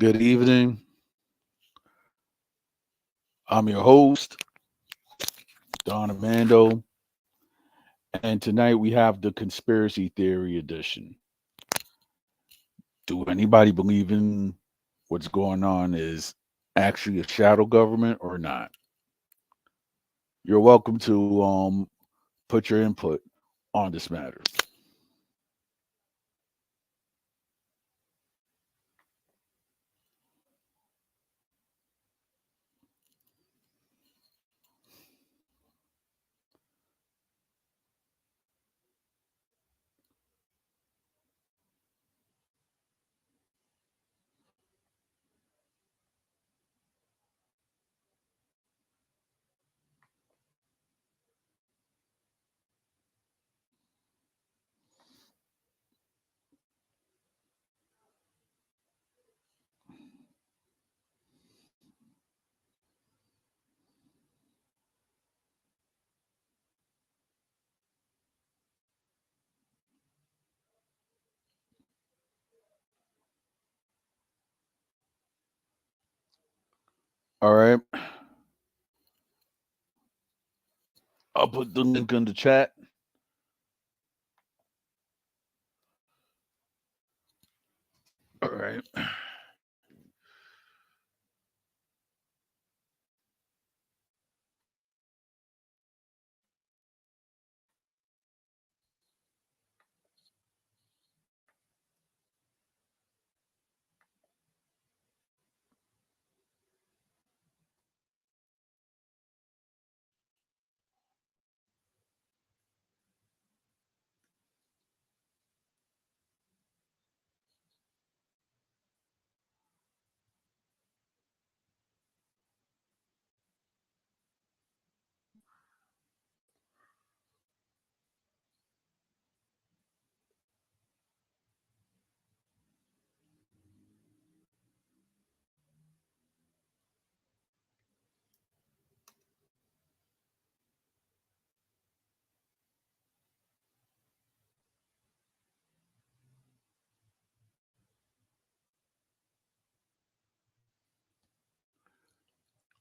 Good evening. I'm your host, DonArmando, and tonight we have the conspiracy theory edition. Do anybody believe in what's going on is actually a shadow government or not? You're welcome to put your input on this matter. All right. I'll put the link in the chat. All right.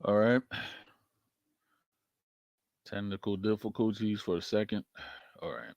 All right. Technical difficulties for a second. All right.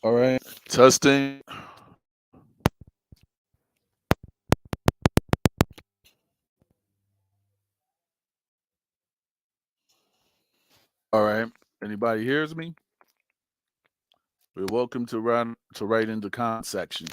All right. Testing. All right. Anybody hears me? You're welcome to write in the comment section.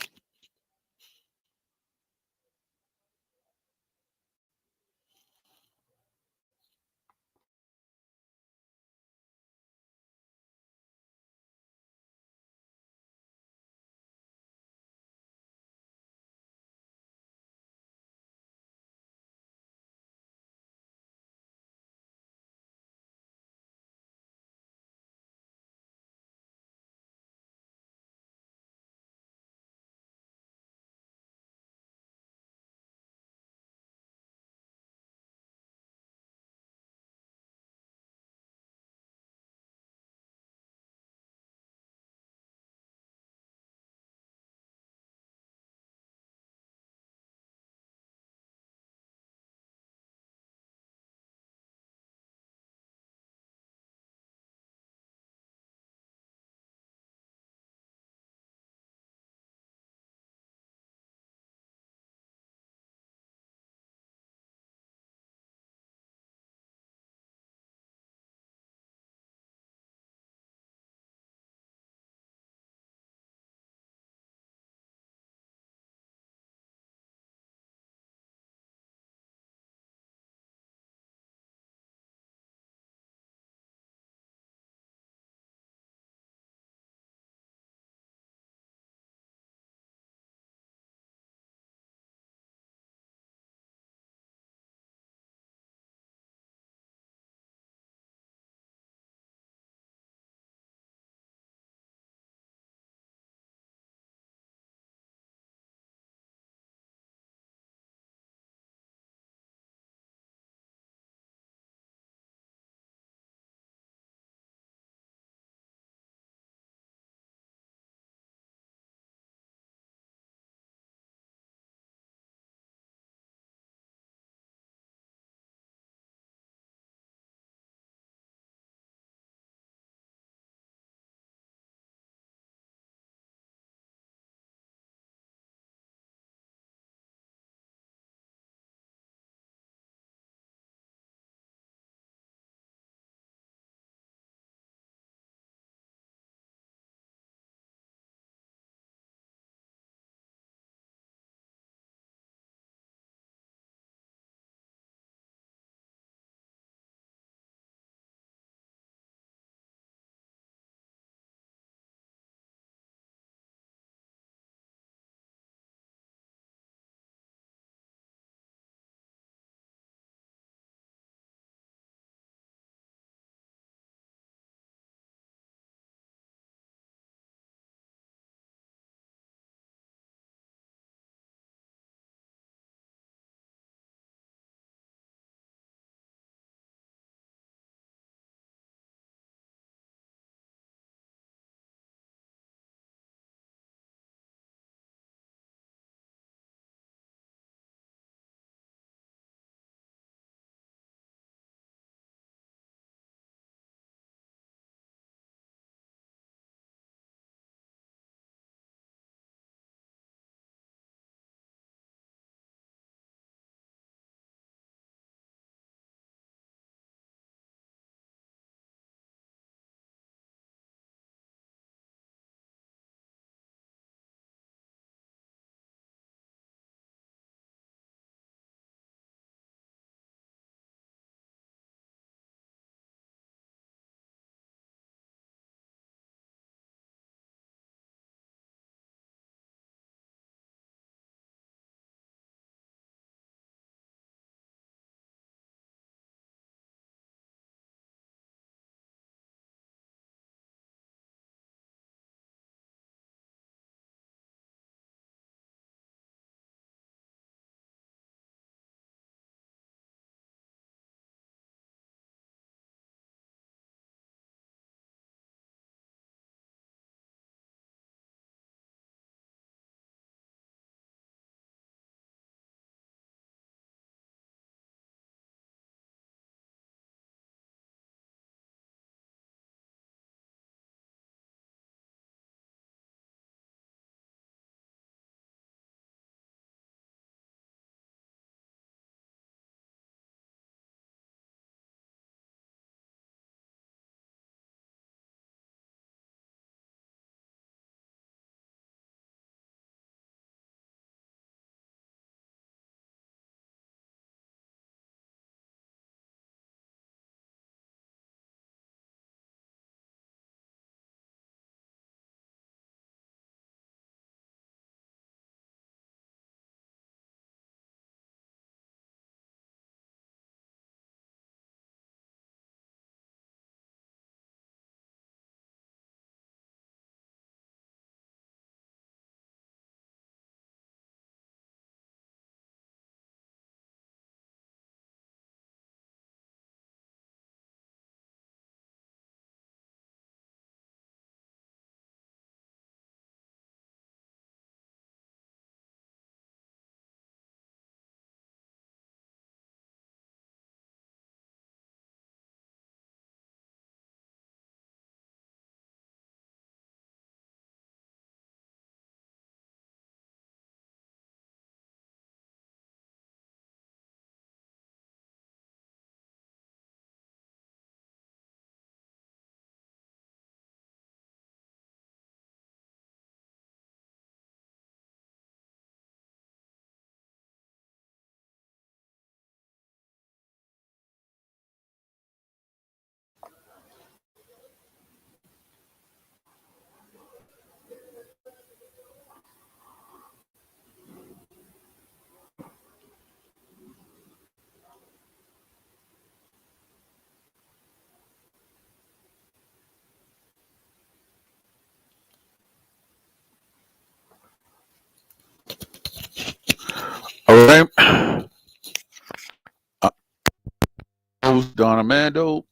DonArmando.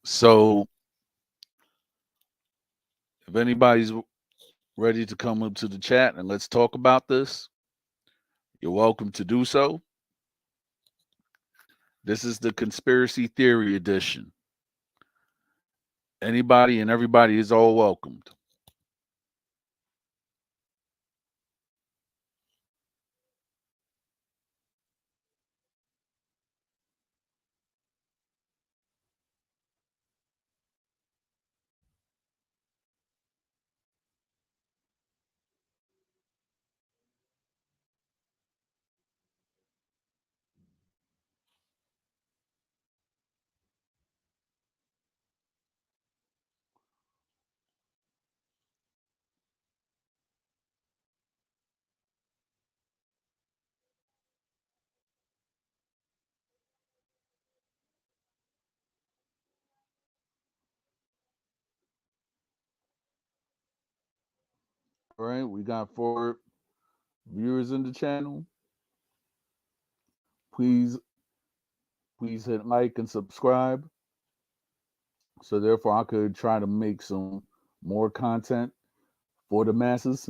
So if anybody's ready to come up to the chat and let's talk about this, you're welcome to do so. This is the conspiracy theory edition. Anybody and everybody is all welcomed. All right, we got 4 viewers in the channel. Please hit like and subscribe. So therefore I could try to make some more content for the masses.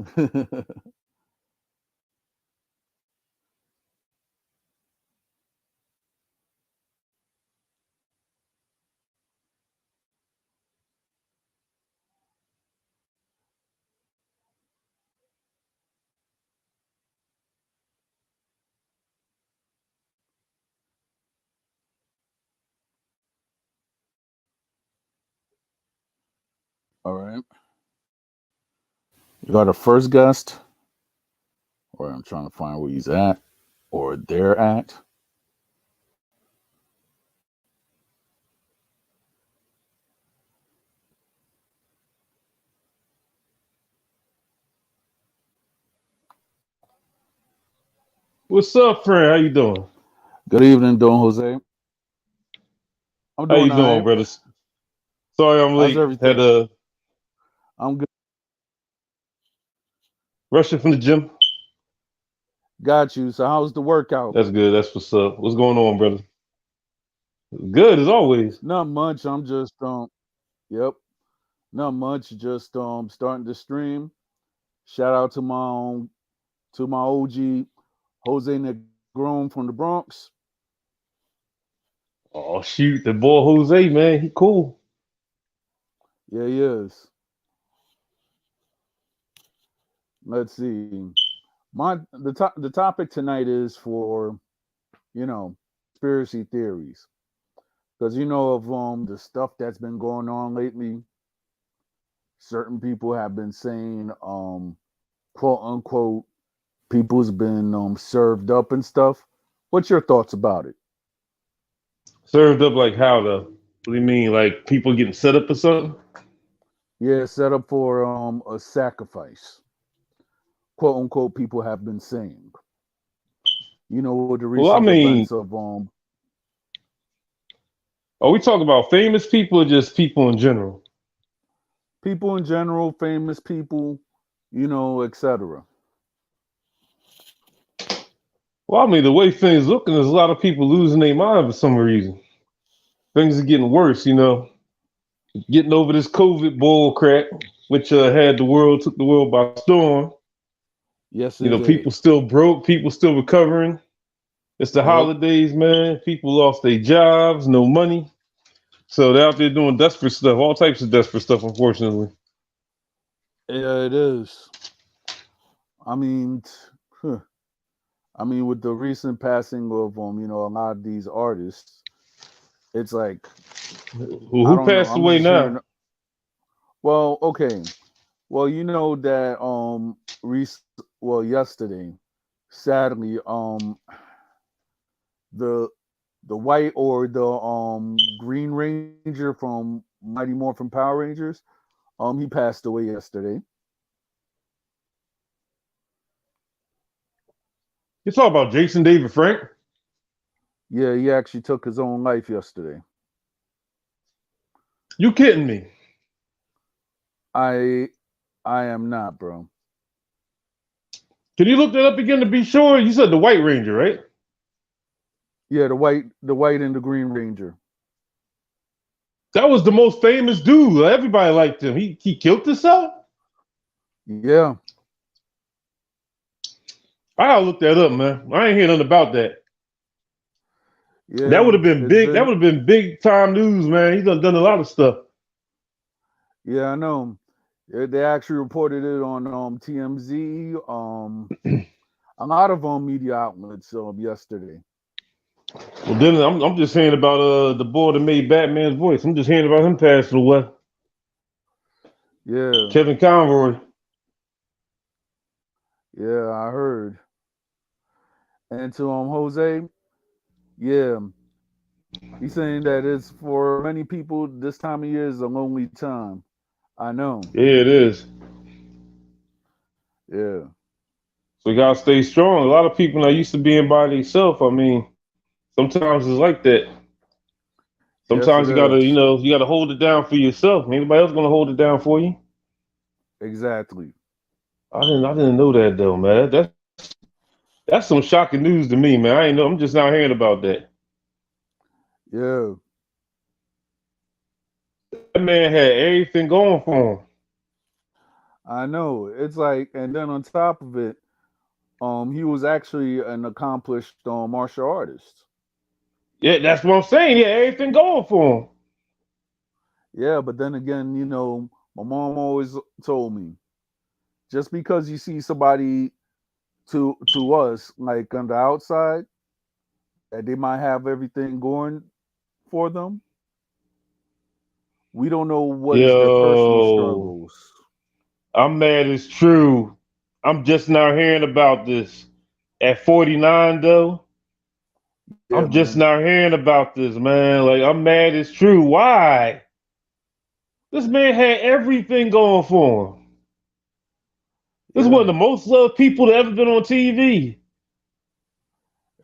All right. You got a first guest, or I'm trying to find where he's at or they're at. What's up, friend? How you doing? Good evening, Don Jose. I'm How doing you all doing, right. brother? Sorry I'm How's late. Had everything? to I'm good. rush it from the gym. Got you. So how's the workout? That's good. That's what's up. What's going on, brother? Good as always. Not much. I'm just yep. Not much. Just starting to stream. Shout out to my OG Jose Negron from the Bronx. Oh shoot, the boy Jose, man, he cool. Yeah, he is. Let's see. The topic tonight is for, conspiracy theories. Because of the stuff that's been going on lately. Certain people have been saying quote unquote people's been served up and stuff. What's your thoughts about it? Served up like how though? What do you mean? Like people getting set up or something? Yeah, set up for a sacrifice. Quote unquote people have been saying. With the Well, I recent mean, events of are we talking about famous people or just people in general? people in general, famous people, etc. Well, I mean, the way things looking, there's a lot of people losing their mind for some reason. Things are getting worse, getting over this COVID bull crap, which took the world by storm. Yes, it People did. still broke, people still recovering. It's the Yep. holidays, man. People lost their jobs, no money. So they're out there doing desperate stuff, all types of desperate stuff, unfortunately. Yeah, it is. I mean, huh. I mean, with the recent passing of a lot of these artists, it's like I Who don't know. passed I'm away just now? hearing. Well, okay. Well, you know that yesterday, sadly, the the white or the Green Ranger from Mighty Morphin Power Rangers, he passed away yesterday. You talk about Jason David Frank? Yeah, he actually took his own life yesterday. You kidding me? I I am not, bro. Can you look that up again to be sure? You said the White Ranger, right? Yeah, the white and the Green Ranger. That was the most famous dude. Everybody liked him. He killed himself. Yeah, I gotta look that up, man. I ain't hear nothing about that. That would yeah. have been It's big. That been would have been big time news, man. He done a lot of stuff. yeah, I know. They actually reported it on TMZ, a lot of media outlets yesterday. Well, then I'm just hearing about the boy that made Batman's voice. I'm just hearing about him passing away. Yeah, Kevin Conroy. yeah, I heard. And to Jose, yeah, he's saying that it's for many people this time of year is a lonely time. I know. Yeah, it is. Yeah, So you gotta stay strong. A lot of people not used to being by themselves. I mean, sometimes it's like that. yes, Sometimes it you gotta, is. you gotta hold it down for yourself. Anybody else gonna hold it down for you? Exactly. I didn't know that though, man. That's some shocking news to me, man. I ain't know. I'm just now hearing about that. Yeah, That man had everything going for him. I know. It's like, and then on top of it, he was actually an accomplished martial artist. Yeah, that's what I'm saying. He had everything going for him. Yeah, but then again, my mom always told me just because you see somebody to us like on the outside that they might have everything going for them, we don't know what is their personal Yo, struggles. I'm mad. It's true. I'm just now hearing about this. At 49, though, Yeah, I'm just man. now hearing about this, man. Like, I'm mad. It's true. Why? This man had everything going for him. This is one of Yeah, the most loved people that ever been on TV.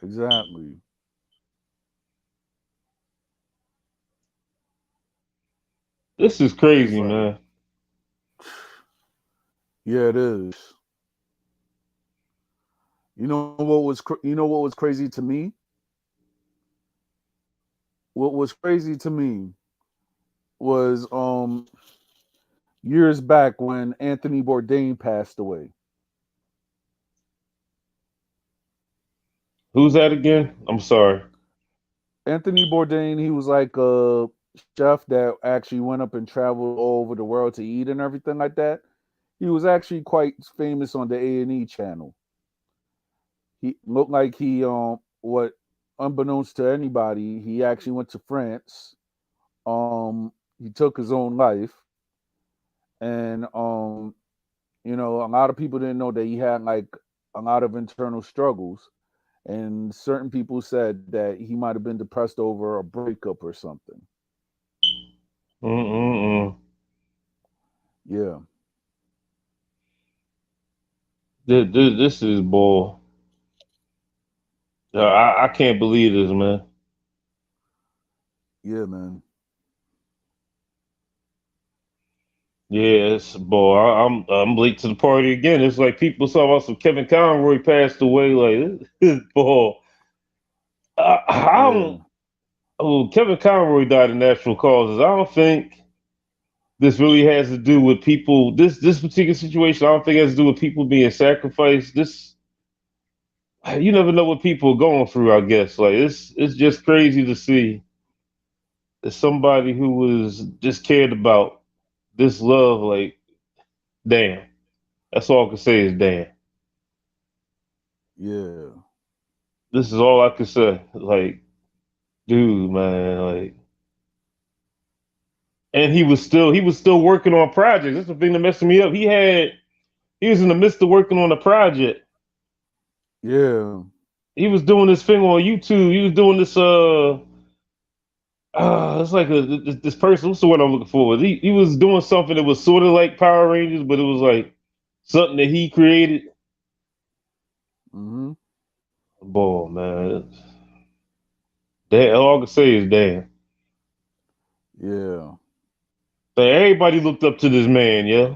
exactly. This is It's crazy, like, man. yeah, it is. You know what was crazy to me? What was crazy to me was years back when Anthony Bourdain passed away. Who's that again? I'm sorry. Anthony Bourdain, he was like a chef that actually went up and traveled all over the world to eat and everything like that. He was actually quite famous on the A&E channel. He looked like what unbeknownst to anybody, he actually went to France. He took his own life, and a lot of people didn't know that he had like a lot of internal struggles, and certain people said that he might have been depressed over a breakup or something. Mm-mm-mm. Yeah, This is bull. I can't believe this, man. yeah, man. Yes, boy. I'm late to the party again. It's like people saw about some Kevin Conroy passed away. Like this boy. I don't. Yeah, Oh, Kevin Conroy died of natural causes. I don't think this really has to do with people. This particular situation, I don't think it has to do with people being sacrificed. This you never know what people are going through. I guess like it's just crazy to see that somebody who was just cared about this love. Like damn, that's all I can say is damn. yeah, This is all I can say. Like dude, man, like. And he was still working on projects. That's the thing that messed me up. He was in the midst of working on a project. yeah. He was doing this thing on YouTube. He was doing this it's like this person. What's the word I'm looking for? He was doing something that was sort of like Power Rangers, but it was like something that he created. Hmm. Boy, man, that all I can say is damn. Yeah. So everybody looked up to this man, yeah.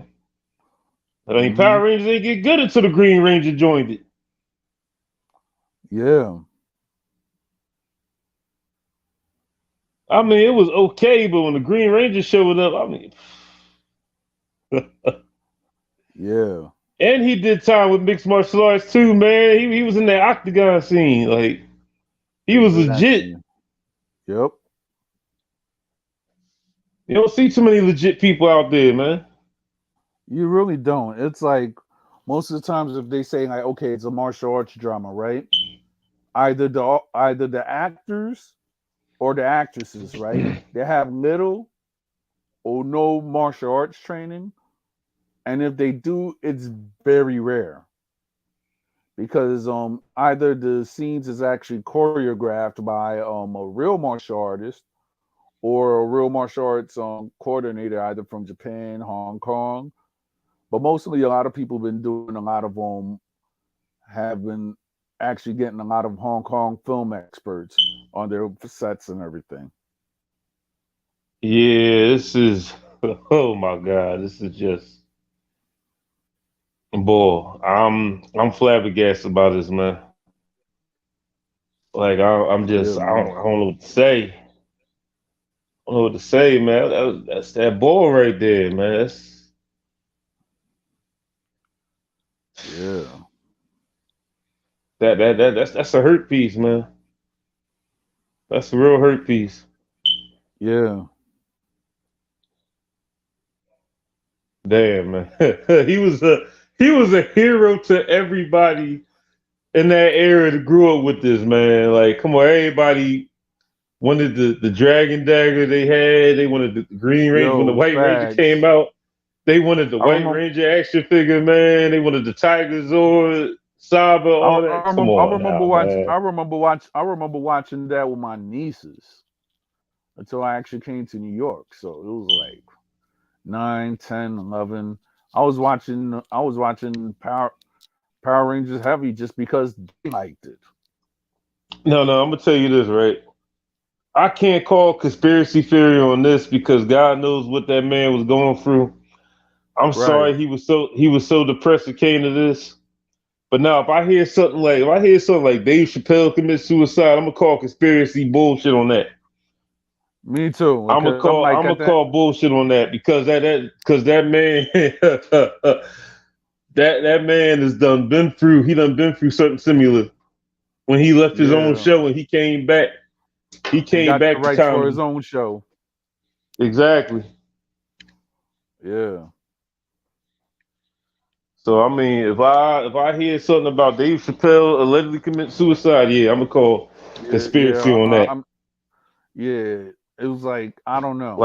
I mean, Hmm. Power Rangers didn't get good until the Green Ranger joined it. Yeah. I mean, it was okay, but when the Green Ranger showed up, I mean, Yeah, and he did time with mixed martial arts too, man. He was in that octagon scene, like he was legit. exactly. Yep. You don't see too many legit people out there, man. You really don't. It's like most of the times if they say like, okay, it's a martial arts drama, right? Either the actors or the actresses, right? They have little or no martial arts training, and if they do, it's very rare because either the scenes is actually choreographed by a real martial artist or a real martial arts coordinator either from Japan, Hong Kong. But mostly a lot of people have been doing a lot of have been actually getting a lot of Hong Kong film experts on their sets and everything. Yeah, this is. Oh my God, this is just. Boy, I'm flabbergasted about this, man. Like I'm Yeah, just man. I don't know what to say. I don't know what to say, man. That's that ball right there, man. Yeah. That's a hurt piece, man. That's a real hurt piece. Yeah. Damn, man. He was a hero to everybody in that era that grew up with this, man. Like, come on, everybody wanted the Dragon Dagger they had. They wanted the Green Ranger when the Yo, White Ranger came facts. out. They wanted the I White remember. Ranger action figure, man. They wanted the Tiger Zord, Saba, all that. Come I on remember now, watch. man. I remember watching that with my nieces until I actually came to New York. So it was like 9, 10, 11. I was watching Power Rangers Heavy just because they liked it. No, I'm gonna tell you this, right? I can't call conspiracy theory on this because God knows what that man was going through. I'm Right. sorry he was so depressed it came to this. But now if I hear something like Dave Chappelle commit suicide, I'm gonna call conspiracy bullshit on that. Me too. Because I'm like I'm at gonna that. call bullshit on that because that man that man has done been through something similar. When he left his own Yeah. show and he And came got the back to rights for his comedy. own show. Exactly. Yeah. So I mean, if I hear something about Dave Chappelle allegedly commit suicide, yeah, I'm gonna call Yeah. conspiracy Yeah. on that. I'm. Yeah. It was like I don't know.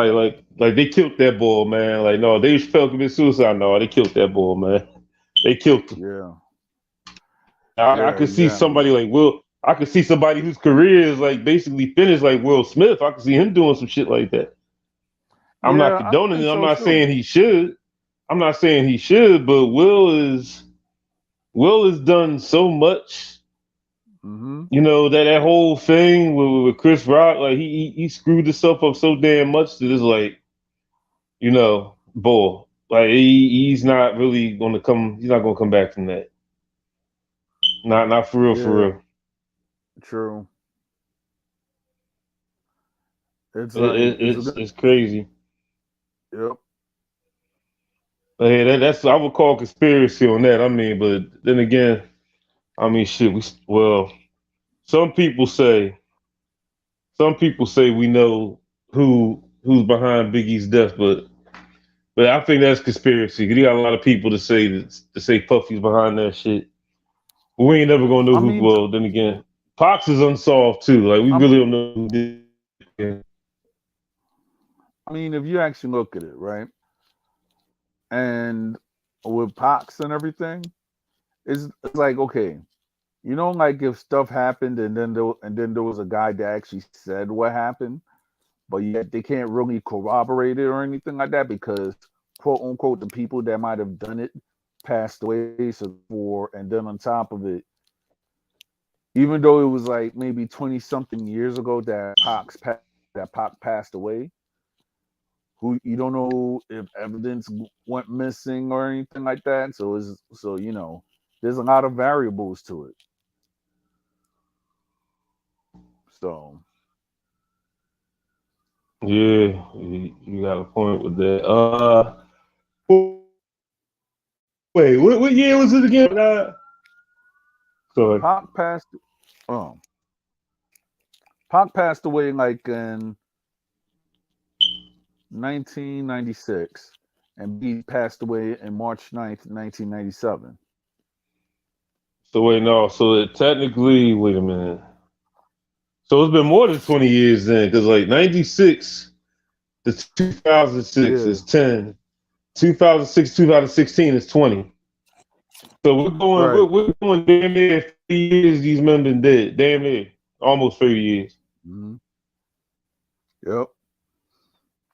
Like they killed that boy, man. Like no, Dave Chappelle commit suicide. No, they killed that boy, man. They killed him. Yeah. I Yeah. could see Exactly. somebody like Will. I could see somebody whose career is like basically finished, like Will Smith. I could see him doing some shit like that. I'm not Yeah. I condoning think it. I'm so not too. saying he should. I'm not saying he should, but Will has done so much. Hmm. You know that whole thing with Chris Rock, like he screwed himself up so damn much that it's like, you know, bull. Like he's not really gonna come. He's not gonna come back from that. Not for real, for Yeah. real. True. It's like it's. It's crazy. Yep. But yeah, that's I would call conspiracy on that. I mean, but then again, I mean, shit. Well, some people say we know who's behind Biggie's death, but I think that's conspiracy. 'Cause you got a lot of people to say Puffy's behind that shit. But we ain't never gonna know I who. mean. Well, then again, Pox is unsolved too. Like we I'm. really don't know who did it. I mean, if you actually look at it, right, and with Pox and everything, it's like okay, like if stuff happened and then there was a guy that actually said what happened, but yet they can't really corroborate it or anything like that because quote unquote the people that might have done it passed away. So for and then on top of it, even though it was like maybe 20 something years ago that Pac passed away, who you don't know if evidence went missing or anything like that. So there's a lot of variables to it. So Yeah, you got a point with that. Wait, what year was it again? Sorry. Pac passed. Um, Pac passed away like in 1996, and B passed away in March 9th, 1997. So wait, no. So technically, wait a minute. So it's been more than 20 years then, because like 96 to 2006 is Yeah, 10. 2006, 2016 is 20. So right. we're going damn near 30 years these men been dead. Damn near. Almost 30 years. Hmm. Yep.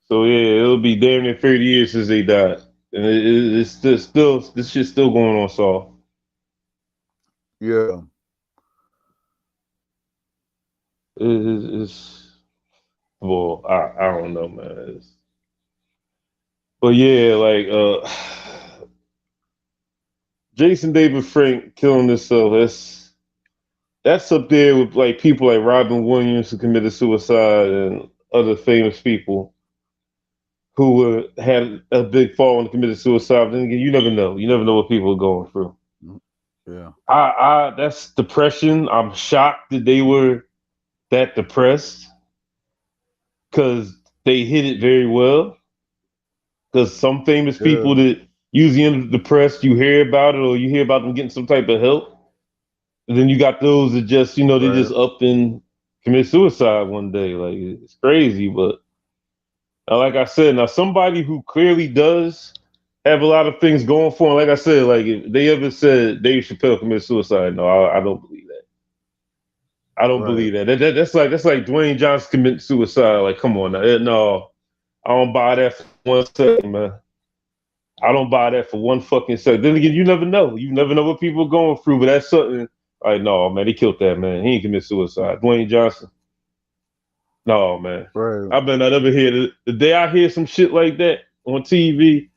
So yeah, it'll be damn near 30 years since they died. And it's still this shit's still going on, so Yeah. it's well, I don't know, man. But yeah, like Jason David Frank killing himself, that's up there with like people like Robin Williams who committed suicide and other famous people who had a big fall and committed suicide. Then again, you never know. You never know what people are going through. Mhm. Yeah. That's depression. I'm shocked that they were that depressed because they hit it very well. Because some famous people Yeah. that usually end up depressed, you hear about it or you hear about them getting some type of help. And then you got those that just, they Right. just up and commit suicide one day. Like it's crazy, but like I said, now somebody who clearly does have a lot of things going for him. Like I said, like if they ever said Dave Chappelle committed suicide, no, I don't believe that. I don't Right. believe that. That's like Dwayne Johnson committing suicide. Like, come on now. No, I don't buy that for 1 second, man. I don't buy that for one fucking second. Then again, you never know. You never know what people are going through, but that's something like, no, man, they killed that man. He ain't commit suicide. Dwayne Johnson. No, man. Right. I better not ever hear the day I hear some shit like that on TV,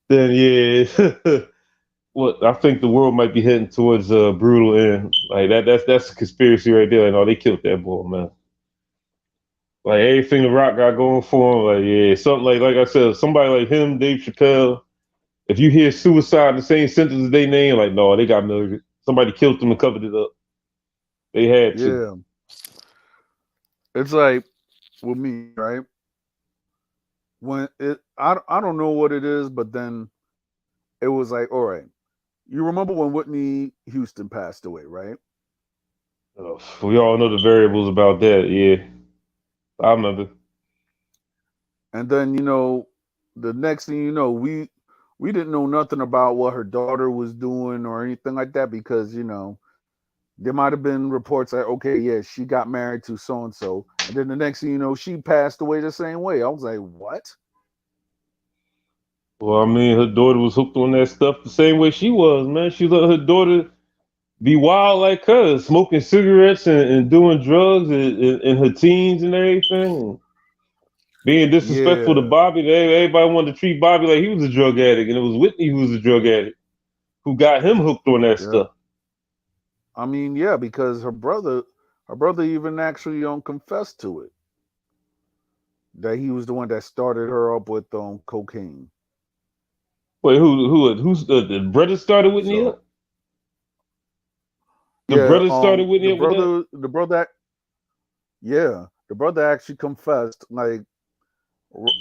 then yeah. What I think the world might be heading towards a brutal end. Like that's a conspiracy right there. Like, no, they killed that boy, man. Like everything the Rock got going for him, like yeah, something like I said, somebody like him, Dave Chappelle. If you hear suicide in the same sentence as they name, like no, they got murdered. Somebody killed them and covered it up. They had to. Yeah. It's like with me, right? When I don't know what it is, but then it was like, all right. You remember when Whitney Houston passed away, right? We all know the variables about that. Yeah, I remember. And then the next thing you know, we didn't know nothing about what her daughter was doing or anything like that because there might have been reports like, okay, yeah, she got married to so and so, and then the next thing you know, she passed away the same way. I was like, what? Well, I mean, her daughter was hooked on that stuff the same way she was, man. She let her daughter be wild like her, smoking cigarettes and doing drugs in her teens and everything. Being disrespectful to Yeah, Bobby. Everybody wanted to treat Bobby like he was a drug addict, and it was Whitney who was a drug addict who got him hooked on that yeah. stuff. I mean, yeah, because her brother even actually confessed to it that he was the one that started her up with cocaine. Wait, who's the brother started Whitney So up? The yeah, brother started the Whitney up with that? brother, the brother, yeah, the brother actually confessed. Like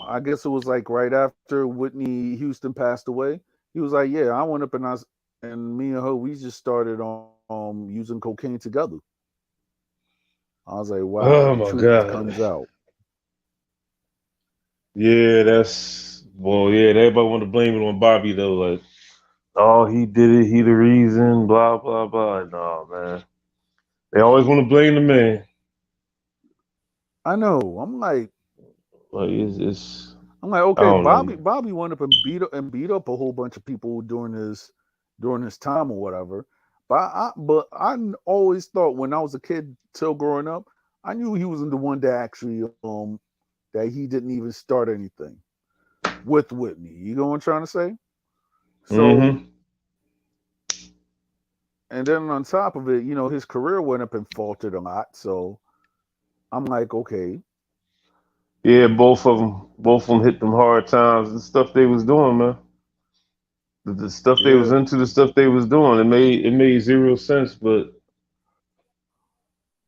I guess it was like right after Whitney Houston passed away. He was like, "Yeah, I went up and me and her, we just started using cocaine together." I was like, "Wow, Oh the my truth god. comes out." Yeah, that's well, yeah. Everybody want to blame it on Bobby though. Like, oh, he did it. He the reason. Blah blah blah. No, man. They always want to blame the man. I know. Like it's I'm like, I okay, don't know, Bobby went up and beat up a whole bunch of people during his time or whatever. But I always thought when I was a kid till growing up, I knew he wasn't the one that actually that he didn't even start anything with Whitney. You know what I'm trying to say? So man. and then on top of it, his career went up and faltered a lot. So I'm like, okay, Yeah, both of them hit them hard times. The stuff they was doing, man. The stuff they was Yeah, into, the stuff they was doing, it made zero sense. But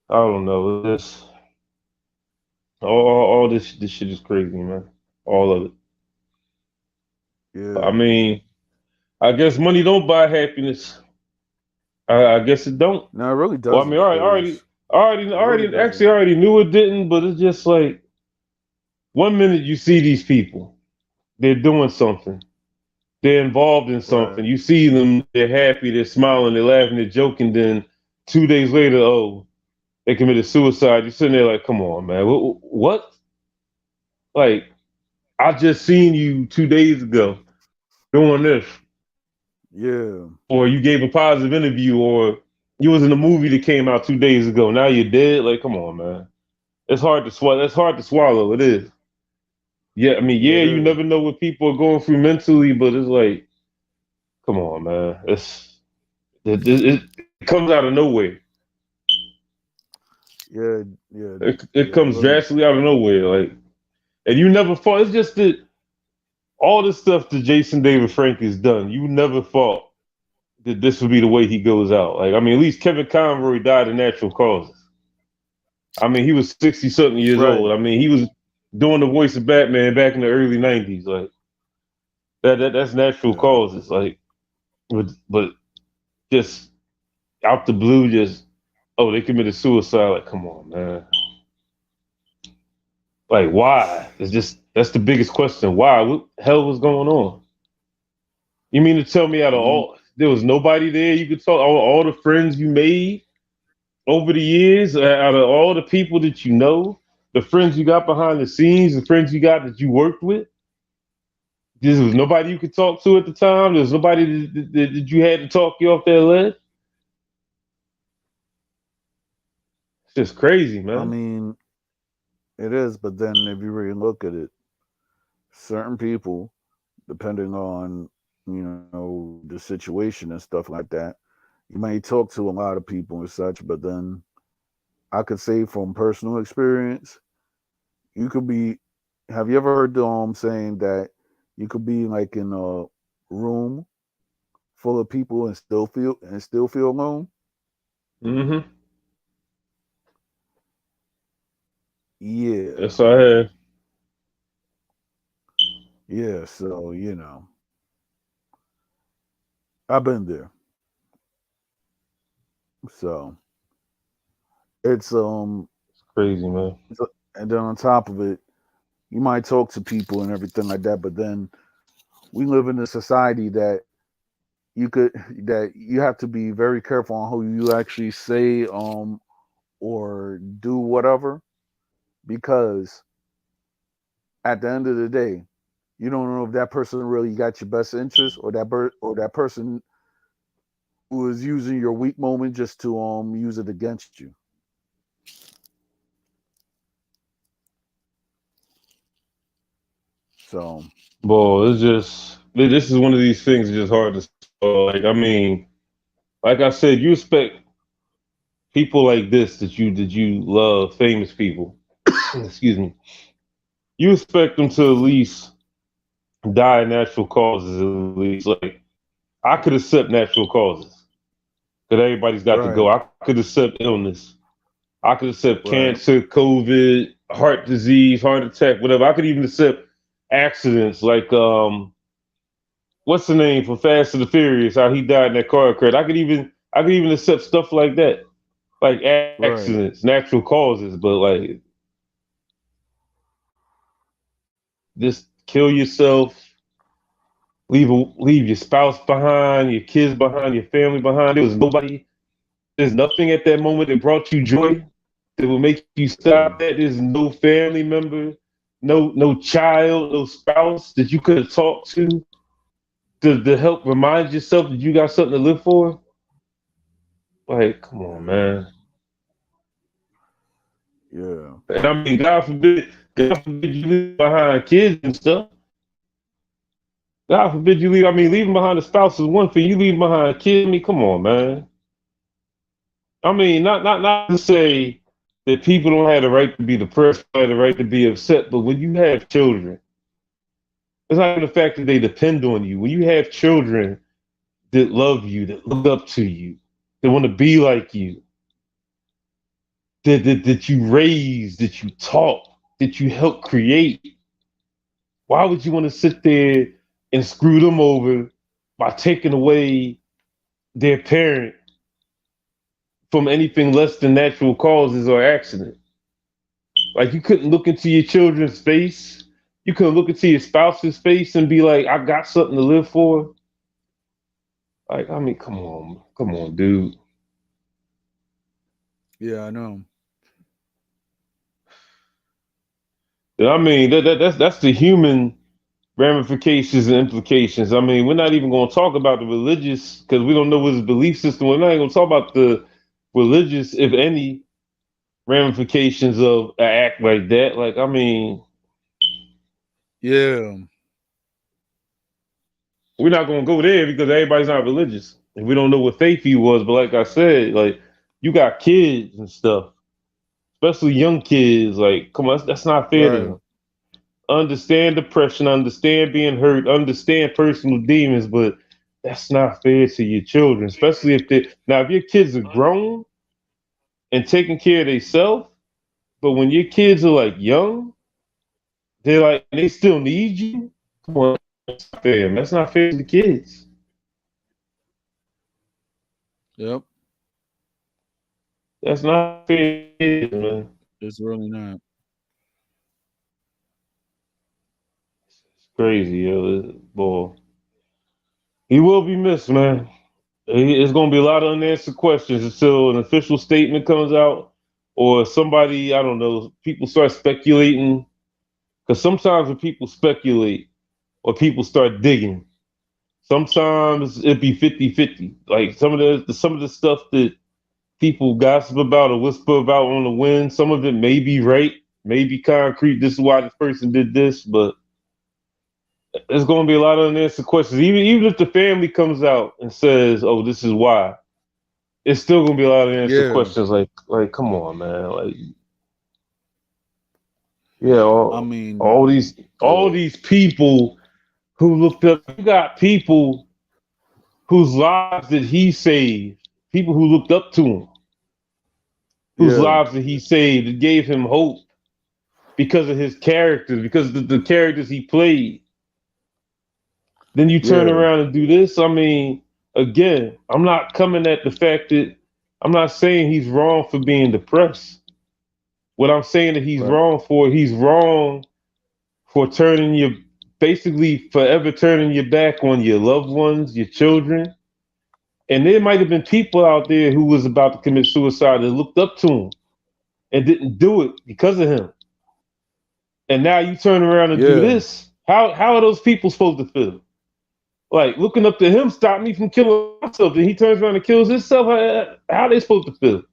I don't know. All this shit is crazy, man. All of it. I yeah. mean, I guess money don't buy happiness. I guess it don't. No, it really Well, I mean, doesn't, all right, because it really actually, doesn't. I already knew it didn't. But it's just like one minute you see these people, they're doing something, they're involved in Right. something. You see them, they're happy, they're smiling, they're laughing, they're joking. Then 2 days later, oh, they committed suicide. You're sitting there like, come on, man, what? Like, I just seen you 2 days ago doing this, Yeah, or you gave a positive interview, or you was in a movie that came out 2 days ago. Now you're dead. Like, come on, man. It's hard to swallow. It's hard to swallow. It is. Yeah, I mean, yeah, yeah, it you is. never know what people are going through mentally, but it's like, come on, man. It comes out of nowhere. Yeah, yeah, It yeah. comes Really. drastically out of nowhere, like, and you never thought. It's just that all the stuff that Jason David Frank has done, you never thought that this would be the way he goes out. Like, I mean, at least Kevin Conroy died of natural causes. I mean, he was 60 something years Right. old. I mean, he was doing the voice of Batman back in the early 90s. Like that's natural Yeah. causes. Like, but just out the blue, just oh, they committed suicide. Like, come on, man. Like, why? It's just that's the biggest question. Why? What the hell was going on? You mean to tell me out of You, all there was nobody there you could talk all the friends you made over the years, out of all the people that you know, the friends you got behind the scenes, the friends you got that you worked with, there was nobody you could talk to at the time. There was nobody that you had to talk you off that ledge. It's just crazy, I man. mean, it is, but then if you really look at it, certain people, depending on, the situation and stuff like that, you may talk to a lot of people and such, but then I could say from personal experience, you could be. Have you ever heard the saying that you could be like in a room full of people and still feel alone? Hmm. Yeah, That's what I had. yeah. So I've been there. So it's It's crazy, man. and then on top of it, you might talk to people and everything like that, but then we live in a society that you could that you have to be very careful on who you actually say or do whatever, because at the end of the day, you don't know if that person really got your best interest, or that person was using your weak moment just to use it against you. So Boy, it's just this is one of these things that's just hard to swallow. Like, I mean, like I said, you expect people like this that you love, famous people. Excuse me. You expect them to at least die of natural causes. At least, like, I could accept natural causes because everybody's got to go. right, I could accept illness. I could accept right, cancer, COVID, heart disease, heart attack, whatever. I could even accept accidents like what's the name for Fast and the Furious? How he died in that car crash. I could even accept stuff like that, like right. accidents, natural causes. But like, just kill yourself, leave your spouse behind, your kids behind, your family behind. There was nobody. There's nothing at that moment that brought you joy that will make you Yeah, stop that. There's no family member, no child, no spouse that you could have talked to help remind yourself that you got something to live for. Like, come on, yeah, man. yeah, And I mean, God forbid you leave behind kids and stuff. God forbid you leave. I mean, leaving behind a spouse is one thing. You leave behind kids. I mean, come on, man. I mean, not to say that people don't have the right to be depressed, have the right to be upset. But when you have children, it's not even the fact that they depend on you. When you have children that love you, that look up to you, that want to be like you, that you raise, that you taught, that you help create, why would you want to sit there and screw them over by taking away their parent from anything less than natural causes or accident? Like you couldn't look into your children's face. You couldn't look into your spouse's face and be like, I got something to live for. Like, I mean, come on, dude. Yeah, I know. I mean, that's the human ramifications and implications. I mean, we're not even going to talk about the religious because we don't know what his belief system. We're not even going to talk about the religious, if any, ramifications of an act like that. Like, I mean, Yeah, we're not going to go there because everybody's not religious and we don't know what faith he was. But like I said, like you got kids and stuff, especially young kids. Like, come on, that's not fair to right. them. Understand depression, understand being hurt, understand personal demons, but that's not fair to your children, especially if they now if your kids are grown and taking care of themselves, but when your kids are like young, they're like they still need you. Come on, that's not fair, man. That's not fair to the kids. Yep. That's not fair to the kids, man. It's really not. It's crazy, yo. Boy, he will be missed, man. It's going to be a lot of unanswered questions until an official statement comes out or somebody, I don't know, people start speculating. Because sometimes when people speculate or people start digging, sometimes it'd be 50-50. Like some of the stuff that people gossip about or whisper about on the wind, some of it may be right, may be concrete. This is why this person did this, but there's going to be a lot of unanswered questions. Even if the family comes out and says, "Oh, this is why," it's still gonna be a lot of unanswered Yeah. questions. Like, come on, man. Like, yeah, I all, mean, all these all yeah, these people who looked up. You got people whose lives that he saved. People who looked up to him, whose yeah, lives that he saved, that gave him hope because of his characters, because of the characters he played. Then you turn yeah, around and do this. I mean, again, I'm not coming at the fact that I'm not saying he's wrong for being depressed. What I'm saying that right. he's wrong for turning your basically forever turning your back on your loved ones, your children. And there might have been people out there who was about to commit suicide that looked up to him and didn't do it because of him. And now you turn around and do Yeah, this. How are those people supposed to feel? Like looking up to him stopped me from killing myself. And he turns around and kills himself. How are they supposed to feel?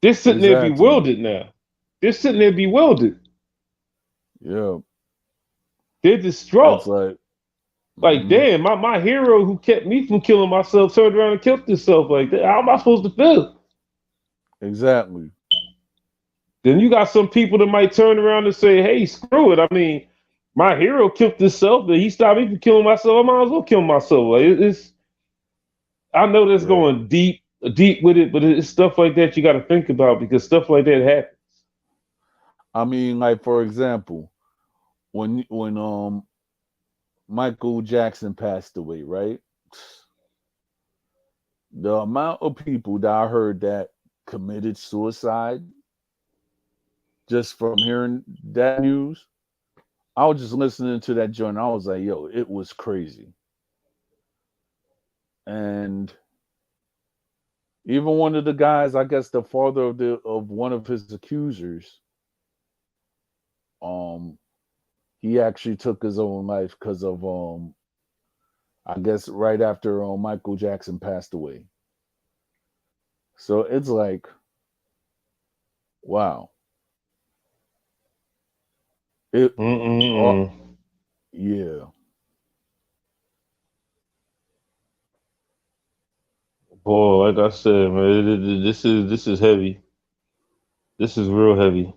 They're sitting there exactly. bewildered now. They're sitting there bewildered. Yeah. They're It's distraught. like, Like, hmm, damn, my hero who kept me from killing myself turned around and killed himself. Like, how am I supposed to feel? exactly. Then you got some people that might turn around and say, hey, screw it. I mean, my hero killed himself, but he stopped me from killing myself. I might as well kill myself. Like, it's I know that's Yeah. going deep with it, but it's stuff like that you got to think about because stuff like that happens. I mean, like for example, when Michael Jackson passed away, right? The amount of people that I heard that committed suicide just from hearing that news, I was just listening to that joint. I was like, yo, it was crazy. And even one of the guys, I guess the father of one of his accusers, um, he actually took his own life because of I guess right after Michael Jackson passed away. So it's like, wow, it, uh, Mm-mm-mm. yeah, Boy, like I said, man, this is heavy. This is real heavy.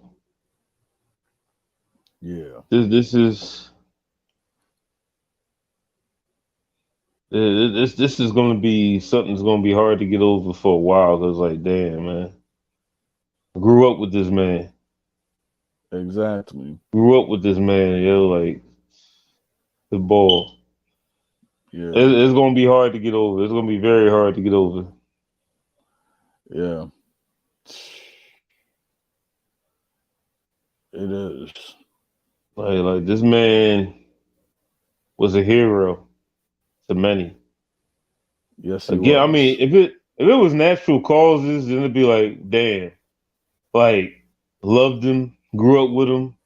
Yeah. This is this is gonna be something's gonna be hard to get over for a while. Cause like, damn man, I grew up with this man. Exactly. Grew up with this man. Yo, like the ball. Yeah. It's gonna be hard to get over. It's gonna be very hard to get over. Yeah. It is. Like this man was a hero to many. Yes, he Again, I mean, was. if it was natural causes, then it'd be like, damn, like loved him, grew up with him.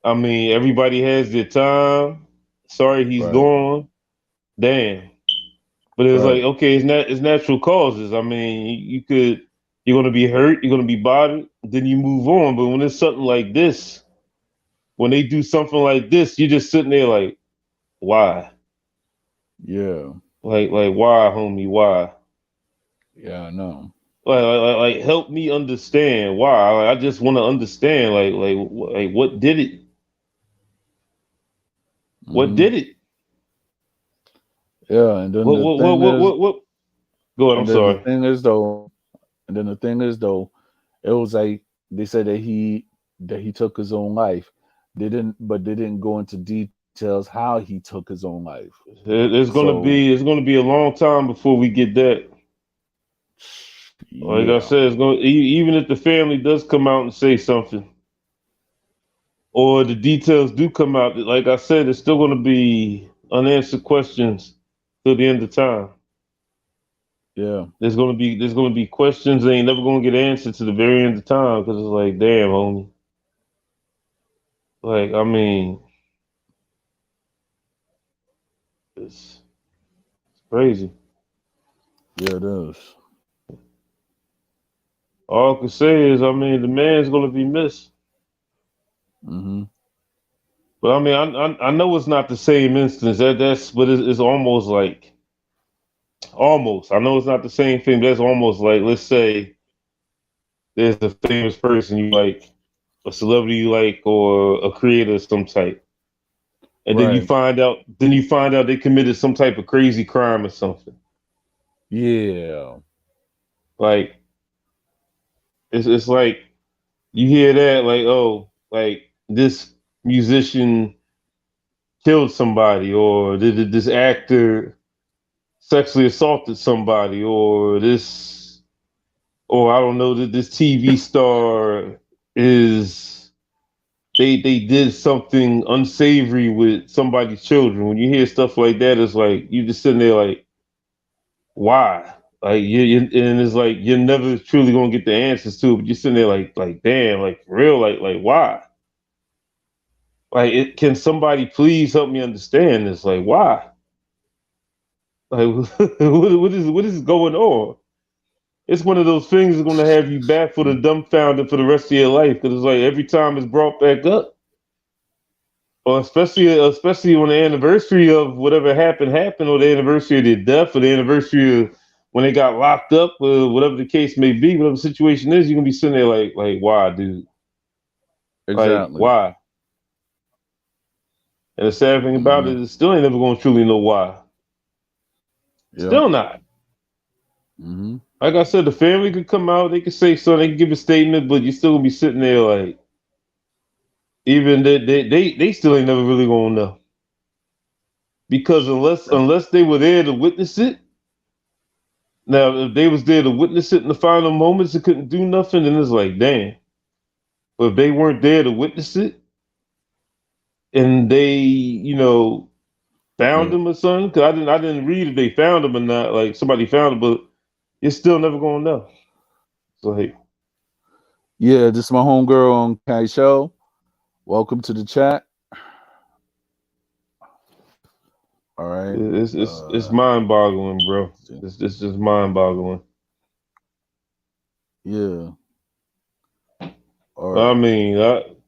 I mean, everybody has their time. Sorry, he's Right. gone. Damn. But it's like, Right. okay, it's natural causes. I mean, you're gonna be hurt, you're gonna be bothered, then you move on. But when it's something like this, when they do something like this, you're just sitting there like, why? Yeah. Like why, homie? Why? Yeah, I know. Like help me understand why. Like, I just want to understand. Like, what did it? What Hmm. did it? Yeah, and then What the what what thing what is, what what? Go ahead. I'm and then the sorry. thing is though, and then the thing is though, it was like they said that he took his own life. They didn't go into details how he took his own life. So It's gonna be a long time before we get that. Like I yeah, said, even if the family does come out and say something, or the details do come out. Like I said, it's still gonna be unanswered questions till the end of time. yeah, There's gonna be questions that ain't never gonna get answered to the very end of time because it's like, damn, homie. Like, I mean, it's crazy. yeah, it is. All I can say is, I mean, the man's gonna be missed. Mm-hmm. But I mean, I know it's not the same instance. But it's almost like almost. I know it's not the same thing. But that's almost like, let's say there's a famous person you like, a celebrity you like, or a creator of some type, and Right. then you find out they committed some type of crazy crime or something. Yeah. Like it's like you hear that, like, oh, like this musician killed somebody, or this actor sexually assaulted somebody, or this, or I don't know, that this TV star is they did something unsavory with somebody's children. When you hear stuff like that, it's like you just sitting there like, why? Like and it's like you're never truly gonna get the answers to it, but you're sitting there like damn, like for real, like why? Like, can somebody please help me understand this? Like, why? Like, what is going on? It's one of those things that's going to have you baffled and dumbfounded for the rest of your life because it's like every time it's brought back up, or especially on the anniversary of whatever happened, or the anniversary of their death, or the anniversary of when they got locked up, or whatever the case may be, whatever the situation is, you're gonna be sitting there like why, dude? Like Exactly. why? And the sad thing about Mm-hmm. it is, still ain't never gonna truly know why. Yep. Still not. Mm-hmm. Like I said, the family could come out, they could say so, they can give a statement, but you're still gonna be sitting there like, even they still ain't never really gonna know because unless they were there to witness it. Now, if they was there to witness it in the final moments and couldn't do nothing, then it's like, damn. But if they weren't there to witness it and they, found Yeah. him or something, because I didn't read if they found him or not. Like somebody found him, but you're still never gonna know. It's like Yeah. This is my homegirl on Kai Show. Welcome to the chat. All right. it's mind boggling, bro. It's just mind boggling. yeah. All I right. mean,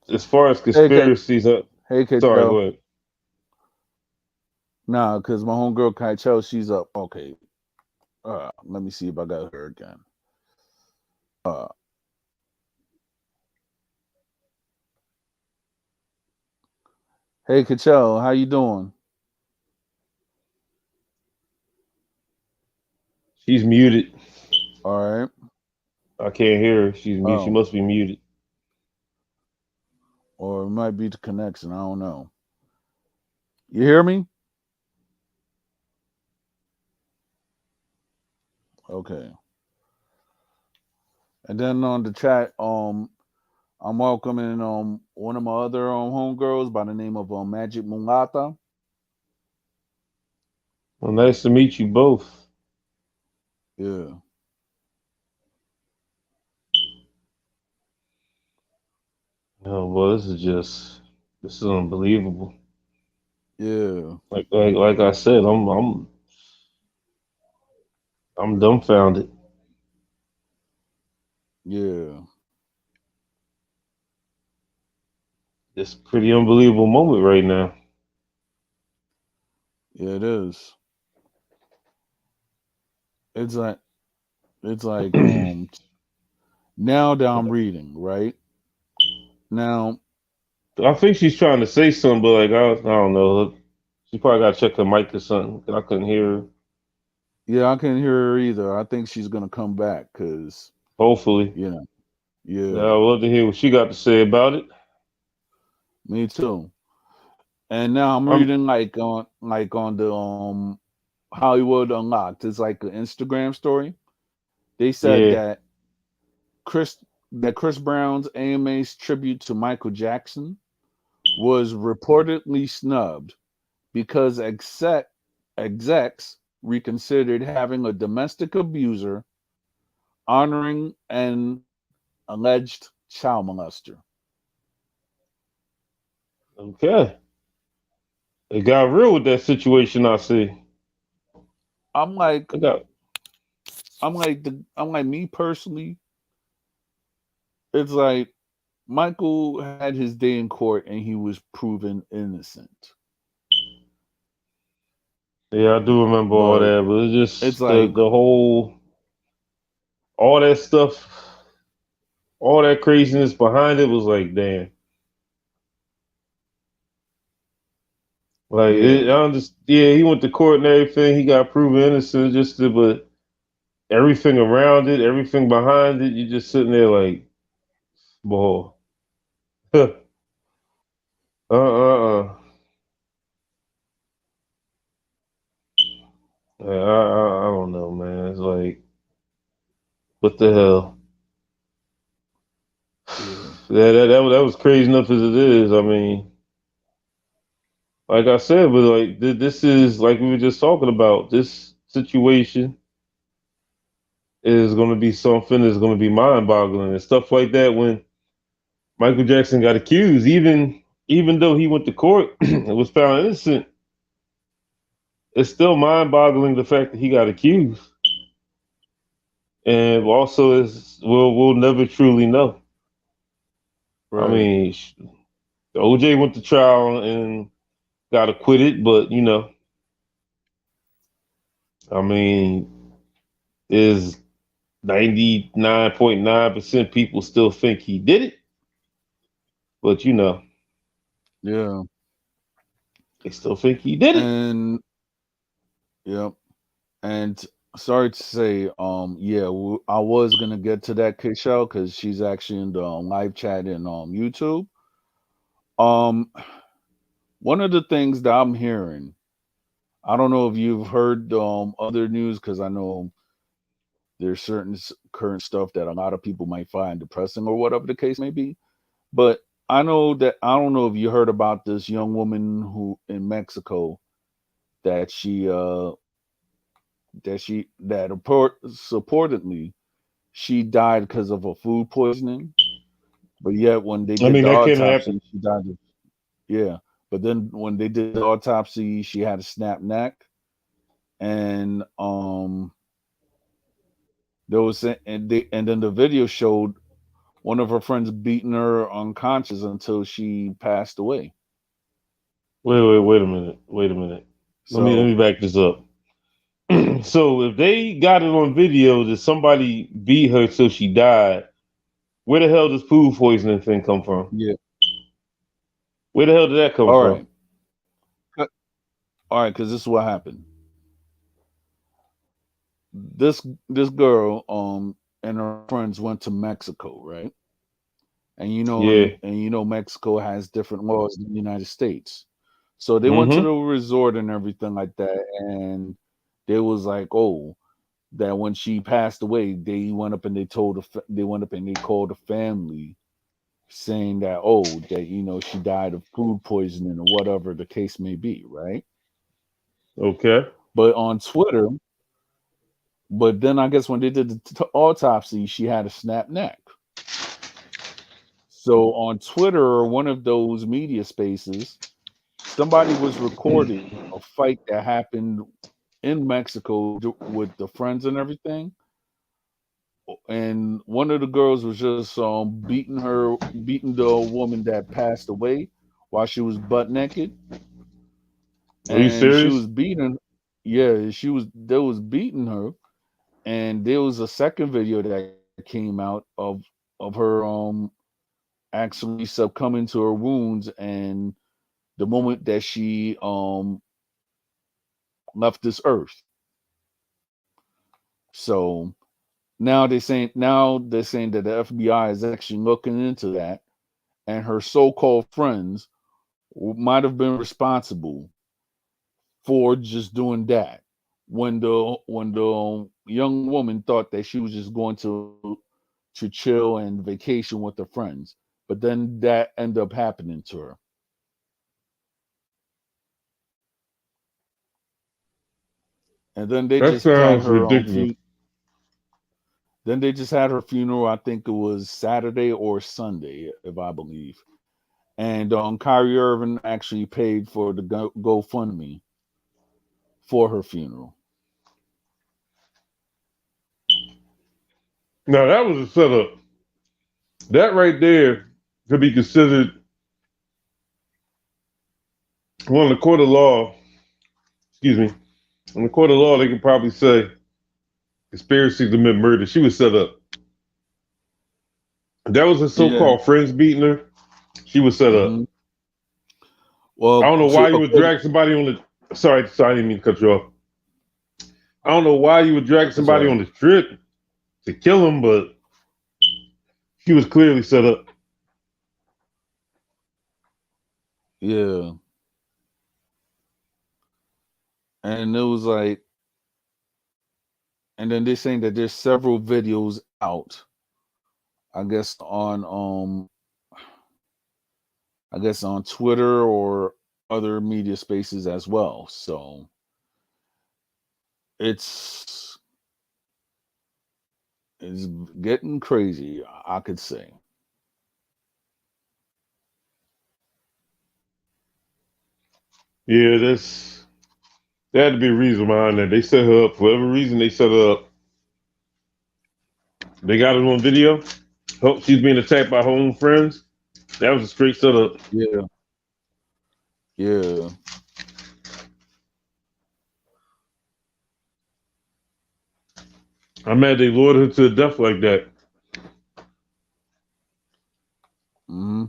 as far as Hey K. conspiracies, Hey K. sorry, go Cho. ahead. Nah, because my homegirl Kai Cho, she's up. Okay. Let me see if I got her again. Uh, Hey, Kachel, how you doing? She's muted. All right. I can't hear her. She's mute. She Oh, must be muted. or it might be the connection. I don't know. You hear me? Okay. And then on the chat, I'm welcoming one of my other homegirls by the name of Magic Mulata. Well, nice to meet you both. Yeah, Oh, well, this is unbelievable. yeah, Like I said, I'm dumbfounded. yeah, It's a pretty unbelievable moment right now. yeah. It is. It's like now that I'm reading right now. I think she's trying to say something, but like I don't know. She probably got to check her mic or something. 'Cause I couldn't hear her. Yeah, I can't hear her either. I think she's gonna come back because Hopefully, you know. yeah, Yeah, I'd love to hear what she got to say about it. me too. And now I'm I'm reading like on the Hollywood Unlocked. It's like an Instagram story. They said yeah. Chris Chris Brown's AMA's tribute to Michael Jackson was reportedly snubbed because execs reconsidered having a domestic abuser honoring an alleged child molester. Okay. It got real with that situation. I see. I'm like I got. I'm like me personally. It's like Michael had his day in court and he was proven innocent. Yeah, I do remember all But that, but it's it's just like, the whole all that stuff, all that craziness behind it was like, damn. Like yeah, I understand. Yeah, he went to court and everything. He got proven innocent. But everything around it, everything behind it, you're just sitting there like, boy, I don't know, man. It's like, what the hell? yeah, That was crazy enough as it is. I mean, like I said, but like this is like we were just talking about. This situation is going to be something that's going to be mind-boggling and stuff like that. When Michael Jackson got accused, even though he went to court and was found innocent, it's still mind-boggling the fact that he got accused. And also, is we'll never truly know. I right, mean, OJ went to trial and got acquitted, but I mean, is 99.9% people still think he did it, but yeah, they still think he did it. and yep, and sorry to say, yeah, I was gonna get to that Kishel because she's actually in the live chat in YouTube. Um, one of the things that I'm hearing, I don't know if you've heard other news because I know there's certain current stuff that a lot of people might find depressing or whatever the case may be. But I know that I don't know if you heard about this young woman who in Mexico that supportedly she died because of a food poisoning, but yet when they I did mean, the that can happen. autopsy, she died of yeah. But then when they did the autopsy, she had a snap neck, and there was and then the video showed one of her friends beating her unconscious until she passed away. Wait a minute. Wait a minute. Let So me back this up. So if they got it on video that somebody beat her till she died, where the hell does food poisoning thing come from? yeah, Where the hell did that come all from? right. All right, because this is what happened. This girl and her friends went to Mexico, right? Yeah. And Mexico has different laws than the United States. So they went to the Mm-hmm. resort and everything like that, and they was like, oh, that when she passed away, they went up and they went up and they called the family saying that, oh, that she died of food poisoning or whatever the case may be, right? Okay. But on Twitter, but then I guess when they did the autopsy, she had a snap neck. So on Twitter or one of those media spaces, somebody was recording a fight that happened in Mexico with the friends and everything. And one of the girls was just beating the woman that passed away while she was butt naked, Are you and she was serious? beating. Yeah, they was beating her, and there was a second video that came out of her actually succumbing to her wounds and the moment that she left this earth. So now they're saying that the FBI is actually looking into that, and her so-called friends might have been responsible for just doing that when the young woman thought that she was just going to chill and vacation with her friends, but then that ended up happening to her. And then they That just had sounds her ridiculous. funeral. I think it was Saturday or Sunday, if I believe. And Kyrie Irving actually paid for the GoFundMe for her funeral. Now that was a setup. That right there could be considered well in the court of law. Excuse me. In the court of law, they could probably say conspiracy to commit murder. She was set up. That was her Yeah. so-called friends beating her. She was set up. Hmm. I Well, don't know why you would drag somebody on the. Sorry, I didn't mean to cut you off. I don't know why you would drag that's somebody right. on the trip to kill him, but she was clearly set up. Yeah. And it was like, and then they're saying that there's several videos out. I guess on Twitter or other media spaces as well. So it's it's getting crazy, I could say. Yeah, there had to be a reason behind that. They set her up for whatever reason. They set her up. They got it on video. Hope she's being attacked by her own friends. That was a straight setup. Yeah, yeah. I'm mad they lured her to death like that. Hmm.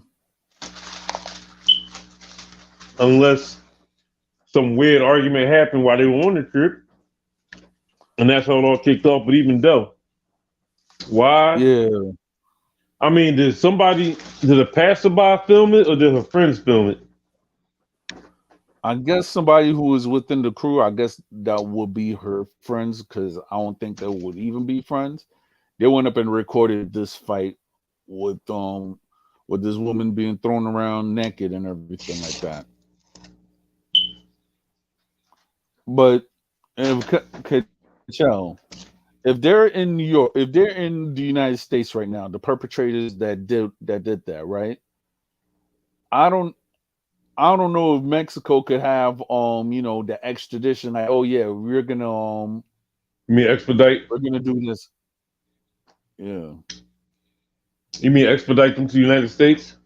Unless some weird argument happened while they were on the trip, and that's how it all kicked off. But even though, why? Yeah. I mean, did a passerby film it, or did her friends film it? I guess somebody who was within the crew, I guess that would be her friends, because I don't think they would even be friends. They went up and recorded this fight with with this woman being thrown around naked and everything like that. But if Kachel, if they're in New York, if they're in the United States right now, the perpetrators that did that, right? I don't I don't know if Mexico could have the extradition, like, oh yeah, You mean expedite? we're gonna do this. Yeah. You mean expedite them to the United States?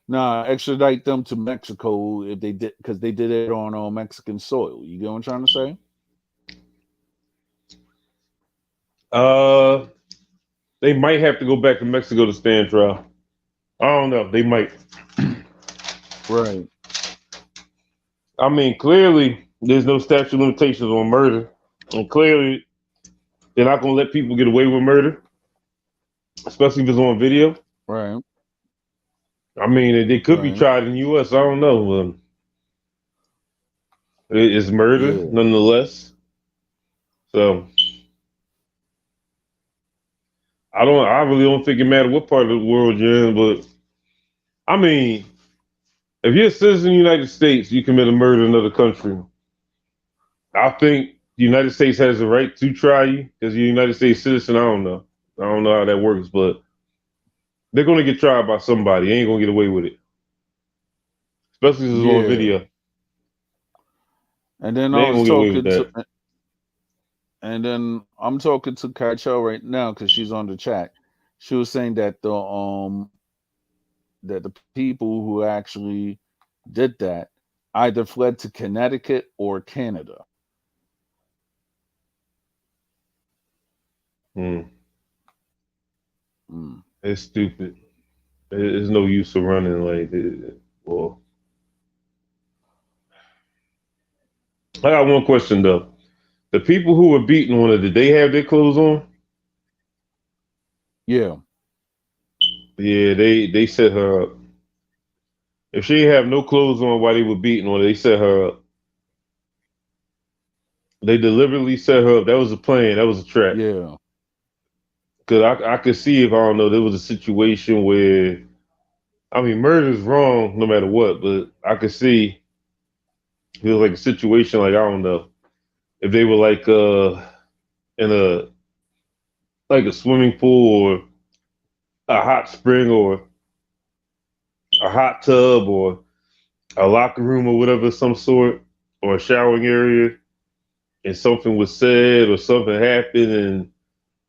Nah, extradite them to Mexico if they did, because they did it on Mexican soil. You get what I'm trying to say? Uh, they might have to go back to Mexico to stand trial. I don't know. They might. Right. I mean, clearly there's no statute of limitations on murder, and clearly they're not gonna let people get away with murder, especially if it's on video. Right. I mean, they could be Right. tried in the U.S. I don't know. It's murder Yeah. nonetheless. So I don't. I really don't think it matters what part of the world you're in. But I mean, if you're a citizen of the United States, you commit a murder in another country. I think the United States has the right to try you because you're a United States citizen. I don't know. I don't know how that works, but they're gonna get tried by somebody. They ain't gonna get away with it, especially if it's on Yeah. video. And then They I ain't was gonna get away with talking to, that. and then I'm talking to Kaichel right now because she's on the chat. She was saying that the people who actually did that either fled to Connecticut or Canada. Hmm. Mm. It's stupid. There's no use of running well, I got one question though. The people who were beaten on it, did they have their clothes on? Yeah. Yeah, they set her up. If she didn't have no clothes on while they were beating on her, they set her up. They deliberately set her up. That was a plan. That was a trap. Yeah. Cause I could see if I don't know there was a situation where I mean murder's wrong no matter what, but I could see it was like a situation like I don't know if they were like in a like a swimming pool or a hot spring or a hot tub or a locker room or whatever some sort or a showering area and something was said or something happened and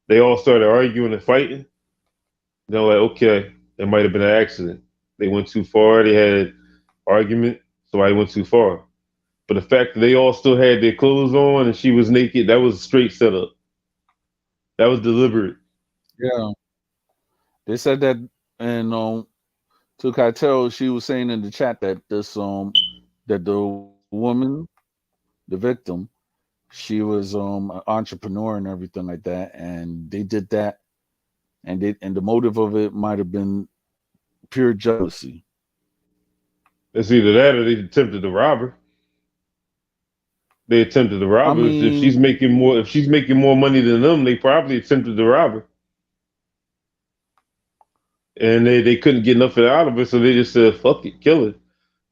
they all started arguing and fighting. They're like, okay, it might have been an accident. They went too far. They had argument, so I went too far. But the fact that they all still had their clothes on and she was naked, that was a straight setup. That was deliberate. Yeah. They said that, and to Kaitel, she was saying in the chat that that the woman, the victim, she was an entrepreneur and everything like that, and they did that, and the motive of it might have been pure jealousy. It's either that or they attempted to rob her. They attempted to I rob her. mean, If she's making more money than them, they probably attempted to rob her. And they couldn't get nothing out of her, so they just said, fuck it, kill her.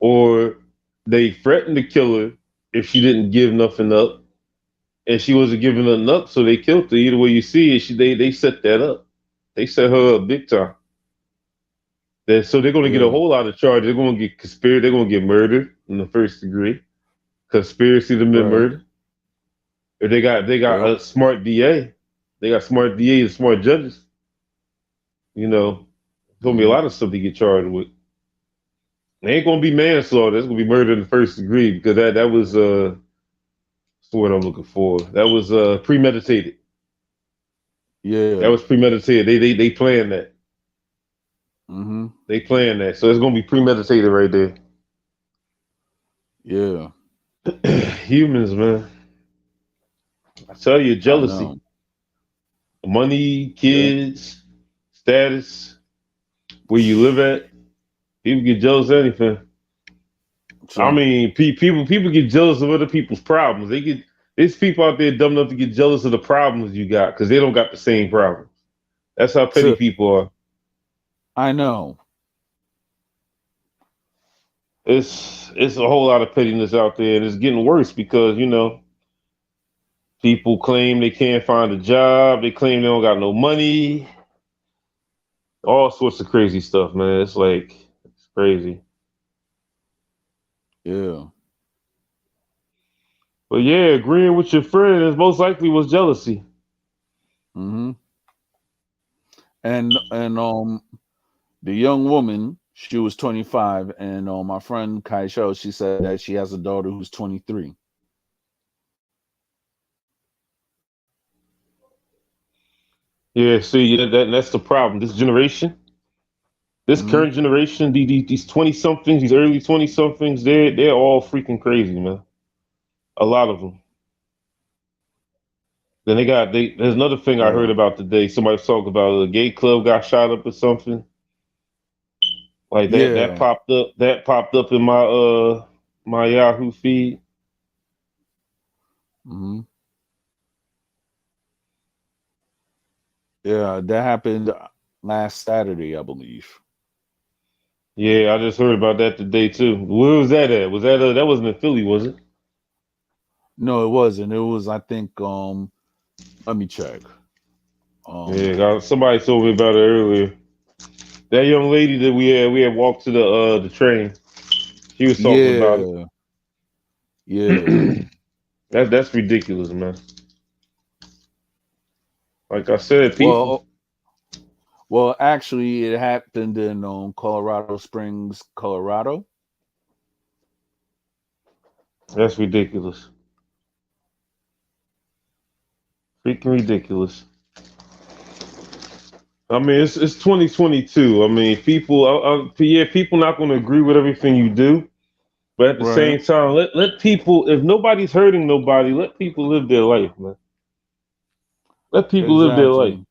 Or they threatened to kill her if she didn't give nothing up. And she wasn't giving nothing up, so they killed her. Either way you see it, they set that up. They set her up big time. So they're gonna get a yeah, whole lot of charges. They're gonna get conspiracy, they're gonna get murder in the first degree. Conspiracy to commit right, murder. If they got yep, a smart DA, they got smart DAs and smart judges, you know, there's gonna be a hmm, lot of stuff to get charged with. It ain't gonna be manslaughter. It's gonna be murder in the first degree because that was what's the word I'm looking for. That was premeditated. That yeah, was premeditated. They planned that. hmm, They planned that. So it's gonna be premeditated right there. yeah. Humans, man. I tell you, I jealousy, know. money, Yeah. kids, status, where you live at. People get jealous of anything. I So, mean, people get jealous of other people's problems. There's people out there dumb enough to get jealous of the problems you got because they don't got the same problems. That's how petty so people are. I know. It's a whole lot of pettiness out there, and it's getting worse because people claim they can't find a job. They claim they don't got no money. All sorts of crazy stuff, man. It's crazy. Yeah. But yeah, agreeing with your friend is most likely was jealousy. Hmm. And the young woman, she was 25, and my friend Kaisho, she said that she has a daughter who's 23. Yeah, see, that's the problem. This This Hmm. current generation, these 20 somethings, these early 20 somethings, they're all freaking crazy, man. A lot of them. Then there's another thing I heard Yeah. about today. Somebody was talking about a gay club got shot up or something. Like that Yeah. popped up. That popped up in my Yahoo feed. Hmm. Yeah. That happened last Saturday, I believe. Yeah, I just heard about that today too. Where was that at? Was that wasn't in Philly, was it? No, it wasn't. It was, I think. Let me check. Yeah, Um. somebody told me about it earlier. That young lady that we had walked to the train. She was talking about Yeah. Yeah. it. That's ridiculous, man. Like I said, people. Well. Well, actually, it happened in Colorado Springs, Colorado. That's ridiculous. Freaking ridiculous. I mean, it's 2022. I mean, yeah, people not going to agree with everything you do, but at the Right. same time, let people. If nobody's hurting nobody, let people live their life, man. Let people live their life. Exactly.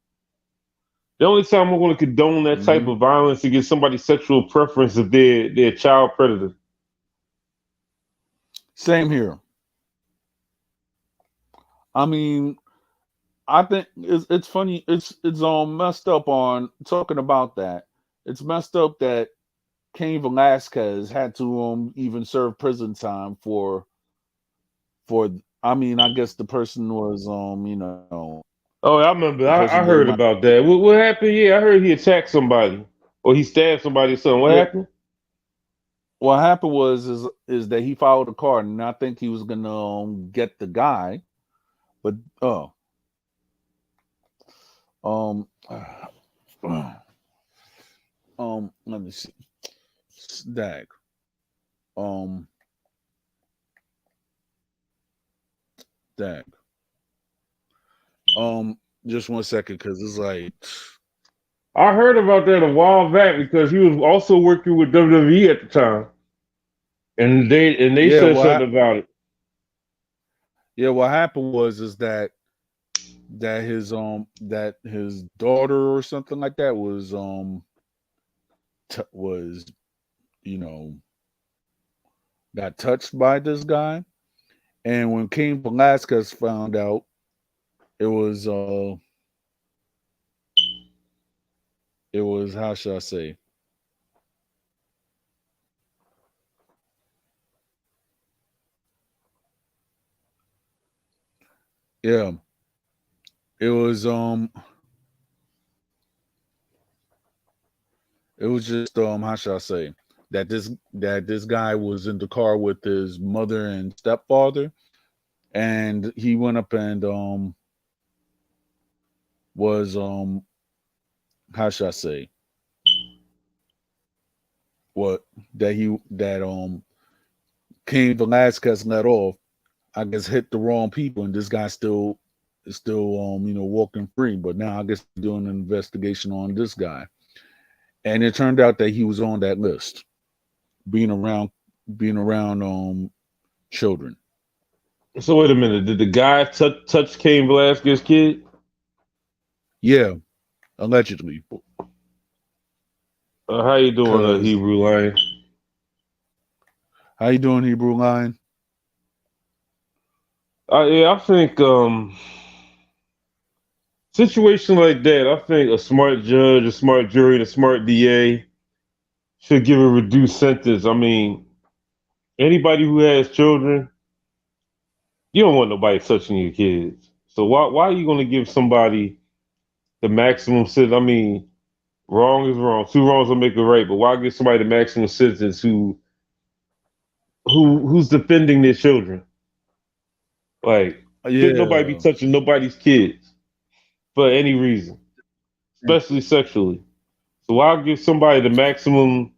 The only time I'm going to condone that type Hmm. of violence against somebody's sexual preference if they're a child predator. Same here. I mean, I think it's funny. It's messed up on talking about that. It's messed up that Cain Velasquez had to even serve prison time for. I mean, I guess the person was Oh, I the remember. person I they heard might. about that. What happened? Yeah, I heard he attacked somebody or he stabbed somebody or something. What Yeah. happened? What happened is that he followed the car, and I think he was gonna get the guy, but um let me see. Dag. Um Dag. Just 1 second, because it's like, I heard about that a while back because he was also working with WWE at the time, and they yeah, said something about it. what happened was is that his daughter or something like that was was you know got touched by this guy, and when Cain Velasquez found out, it was it was, how should I say, yeah, it was it was just how should I say, that this guy was in the car with his mother and stepfather, and he went up and was how should I say, what that Cain Velasquez let off, I guess, hit the wrong people, and this guy still is still walking free. But now I guess they're doing an investigation on this guy, and it turned out that he was on that list, being around being around children. So wait a minute, did the guy touch Cain Velasquez's kid? Yeah, allegedly, How you doing, because Hebrew Lion? how you doing, Hebrew Lion? Yeah, I think situation like that. I think a smart judge, a smart jury, and a smart DA should give a reduced sentence. I mean, anybody who has children, you don't want nobody touching your kids. So why are you going to give somebody the maximum sentence? I mean, wrong is wrong. Two wrongs don't make a right. But why give somebody the maximum sentence who's defending their children? Like, should nobody be Yeah, touching nobody's kids for any reason, especially sexually? So why give somebody the maximum?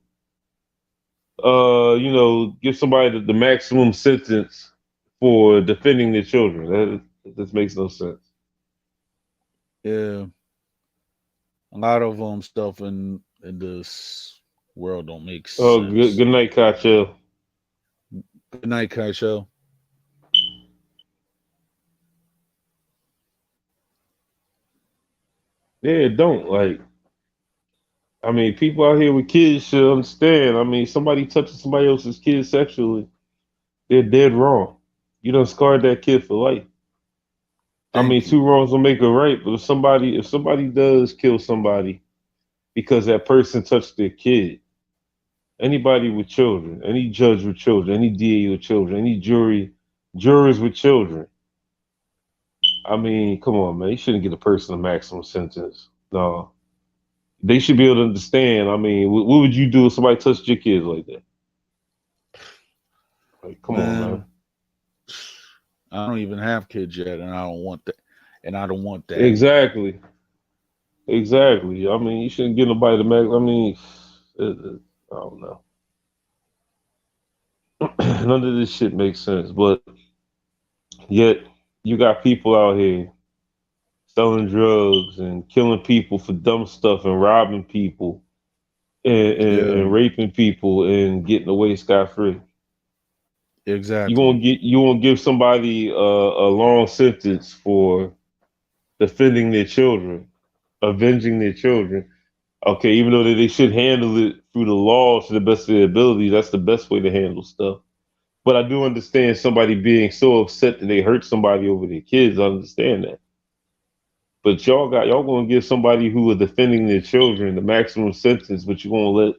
Give somebody the maximum sentence for defending their children. That just makes no sense. yeah, a lot of stuff in this. World don't make Oh, good sense. good night, Kacha. Good night, Kaisho. Yeah, don't like. I mean, people out here with kids should understand. I mean, somebody touches somebody else's kid sexually, they're dead wrong. You done scarred that kid for life. I mean, Thank you. two wrongs don't make a right. But if somebody does kill somebody because that person touched their kid, anybody with children, any judge with children, any DA with children, any jurors with children. I mean, come on, man. You shouldn't get a person a maximum sentence. No, they should be able to understand. I mean, what would you do if somebody touched your kids like that? Like, come on, man. Man, I don't even have kids yet, and I don't want that. And I don't want that. Exactly, exactly. I mean, you shouldn't get nobody the max. I mean, I don't know. None of this shit makes sense. But yet, you got people out here selling drugs and killing people for dumb stuff and robbing people Yeah, and raping people and getting away scot free. exactly. You won't give somebody a long sentence for defending their children, avenging their children. Okay, even though they should handle it through the law to the best of their ability, that's the best way to handle stuff. But I do understand somebody being so upset that they hurt somebody over their kids. I understand that. But y'all gonna give somebody who are defending their children the maximum sentence, but you're gonna let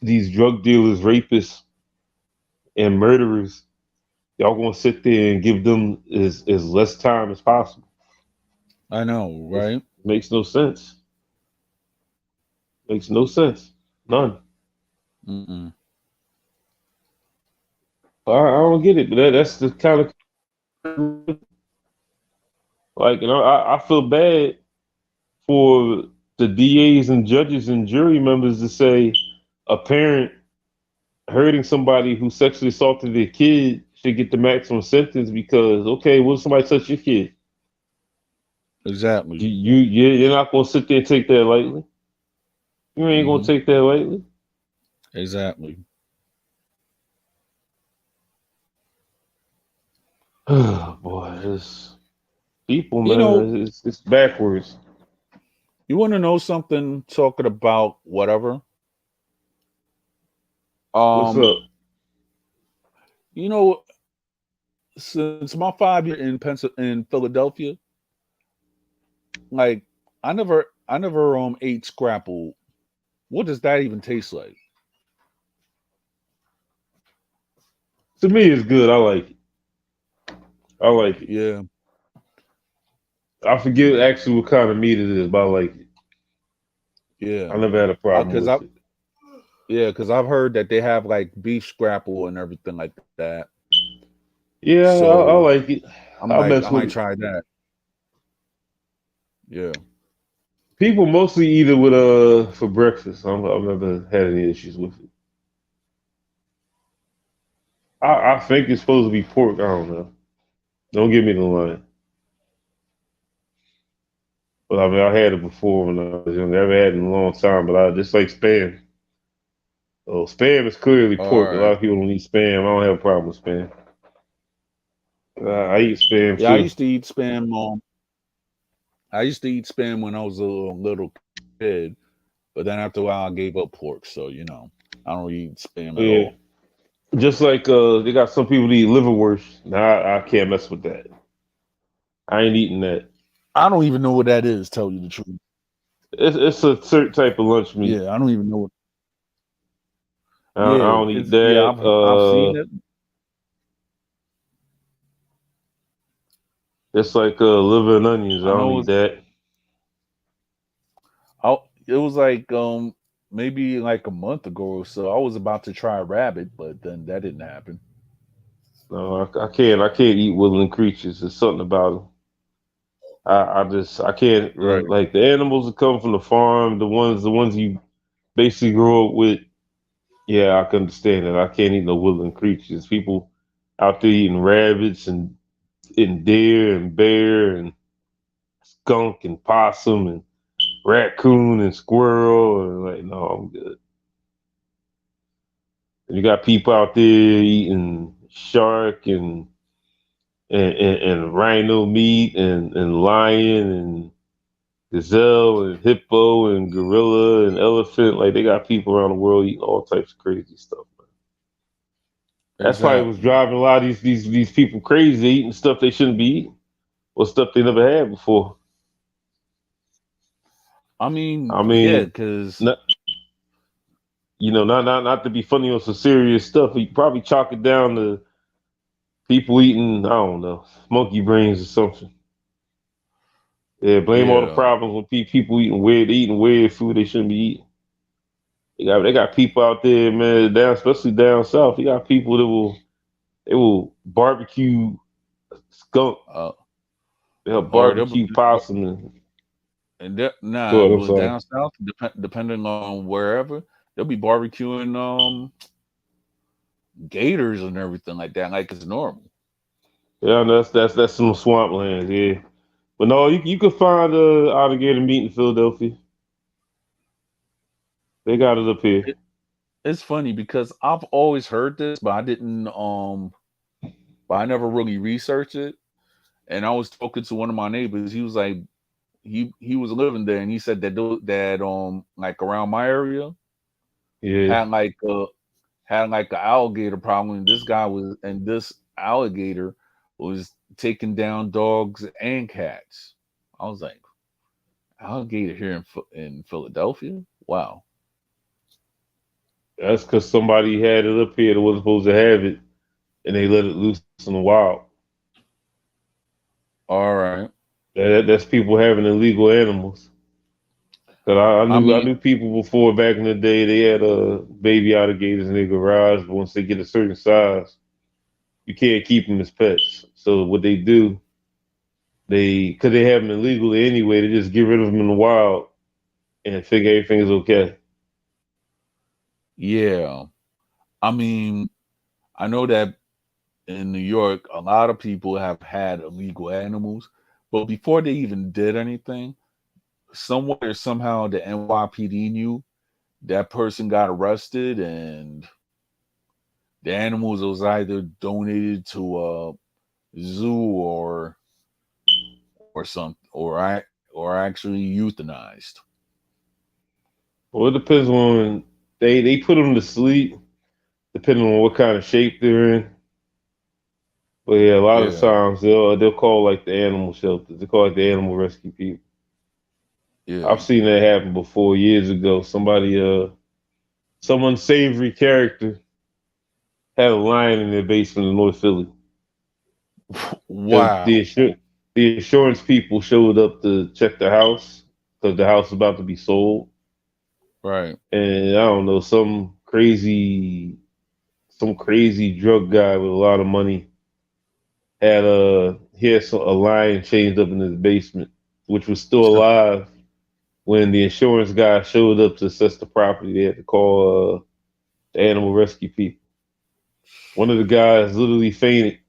these drug dealers, rapists, and murderers, y'all gonna sit there and give them as less time as possible. I know, It right? makes no sense. Makes no sense. None. Mm-mm. I don't get it, but that's the kind of like, I feel bad for the DAs and judges and jury members to say a parent hurting somebody who sexually assaulted their kid should get the maximum sentence because okay, what if somebody touch your kid? Exactly. You're not gonna sit there and take that lightly. You ain't gonna Hmm. take that lightly. Exactly. Boy, it's people, You know, man. It's backwards. you want to know something? Talking about whatever. What's Um, up? you know, since my 5 year in Philadelphia, like I never ate scrapple. What does that even taste like? To me, it's good. I like it. I like it. Yeah, I forget actually what kind of meat it is, but I like it. yeah. I never had a problem Cause I with it. yeah, cause I've heard that they have like beef scrapple and everything like that. Yeah, I So like it. I I mess with might it. try that. Yeah. People mostly eat it with for breakfast. I've never had any issues with it. I think it's supposed to be pork. I don't know. Don't give me the line. But I mean, I had it before when I was young. I haven't had it in a long time, but I just like spam. Oh, spam is clearly All pork. A lot right. of people don't eat spam. I don't have a problem with spam. I eat spam Yeah, I too. used to eat spam. I used to eat spam when I was a little kid, but then after a while I gave up pork. So I don't eat spam at Yeah. all. Just like they got some people that eat liverwurst. Nah, I can't mess with that. I ain't eating that. I don't even know what that is. Tell you the truth. It's a certain type of lunch meat. Yeah, I don't even know what. I Yeah, don't eat it's yeah. that. I've seen it. It's like liver and onions. I I don't know eat that. it was like maybe like a month ago or so. I was about to try rabbit, but then that didn't happen. No, I can't. I can't eat woodland creatures. There's something about them. I can't Right. like the animals that come from the farm. The ones you basically grow up with. Yeah, I can understand that. I can't eat no woodland creatures. People out there eating rabbits and deer and bear and skunk and possum and raccoon and squirrel and like no, I'm good. And you got people out there eating shark and rhino meat and lion and gazelle and hippo and gorilla and elephant. Like they got people around the world eating all types of crazy stuff. Man. That's probably what's Exactly. driving a lot of these people crazy. They eating stuff they shouldn't be eating or stuff they never had before. I mean, I yeah, mean, because not, not to be funny on some serious stuff. You probably chalk it down to people eating, I don't know, monkey brains or something. Yeah, blame all the yeah, problems on people eating weird food they shouldn't be eating. They got people out there, man, especially down south. You got people that will barbecue skunk, uh, they'll or they'll barbecue possum. And, nah, go ahead, I'm well, sorry. down south, depending on wherever, they'll be barbecuing gators and everything like that, like it's normal. Yeah, that's some swamplands, yeah. But no, you could find alligator meat in Philadelphia. They got it up here. It, it's funny because I've always heard this, but I never really researched it. And I was talking to one of my neighbors. He was like, he was living there, and he said that like around my area Yeah, had like had like an alligator problem. And this alligator was taking down dogs and cats. I was like, alligator here in Philadelphia? Wow. that's because somebody had it up here that wasn't supposed to have it, and they let it loose in the wild. All right. That's people having illegal animals. Cause I I knew I mean, knew people before back in the day. They had baby alligators in their garage, but once they get a certain size, you can't keep them as pets. So what they do, cause they have them illegally anyway, they just get rid of them in the wild and figure everything is okay. yeah. I mean, I know that in New York, a lot of people have had illegal animals, but before they even did anything, somewhere somehow the NYPD knew that person got arrested, and the animals was either donated to a zoo or some or actually euthanized. Well, it depends on they put them to sleep depending on what kind of shape they're in. But yeah, a lot of Yeah, times they'll call like the animal shelters. They call like the animal rescue people. I've yeah. seen that happen before years ago. Some unsavory character had a lion in their basement in North Philly because Wow. the insurance people showed up to check the house because the house was about to be sold, Right. and I don't know some crazy drug guy with a lot of money a lion chained up in his basement, which was still alive when the insurance guy showed up to assess the property. They had to call the animal rescue people. One of the guys literally fainted.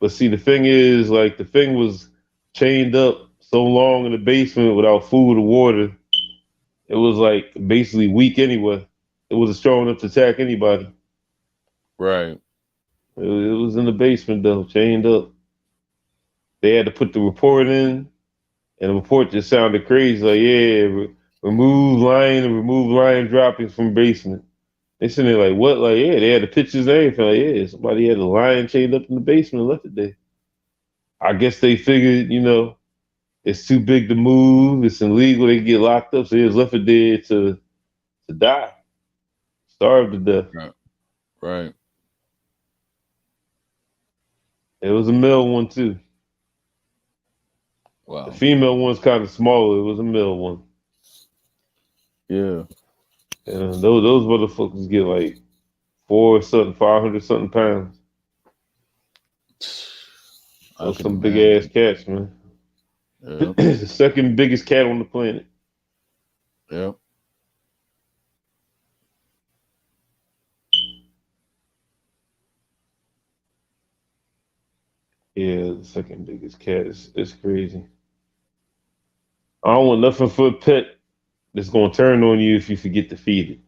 But see, the thing is, like, the thing was chained up so long in the basement without food or water, it was like basically weak anyway. It wasn't strong enough to attack anybody. Right. It was in the basement though, chained up. They had to put the report in, and the report just sounded crazy. Like, yeah, remove lion droppings from basement. They sitting there like, what? Like, yeah, they had the pictures and everything. Like, yeah, somebody had a lion chained up in the basement and left it there. I guess they figured, it's too big to move. It's illegal. They get locked up. So he was left it there to die, starve to death. Right. Right. It was a male one too. The Wow. female one's kind of smaller. It was a male one. Yeah. And those motherfuckers get like 500 something pounds. I Those can some big ass imagine. cats, man. Yeah. The second biggest cat on the planet. Yeah. Yeah, the second biggest cat is crazy. I don't want nothing for a pet that's gonna turn on you if you forget to feed it.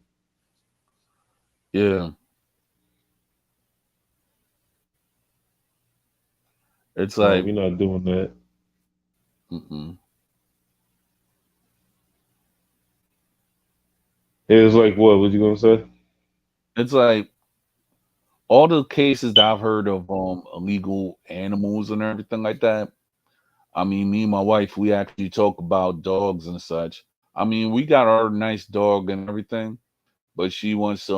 Yeah, it's No, like we're not doing that. mm-mm. It's like what? What you gonna say? It's like all the cases that I've heard of illegal animals and everything like that. I mean, me and my wife, we actually talk about dogs and such. I mean, we got our nice dog and everything, but she wants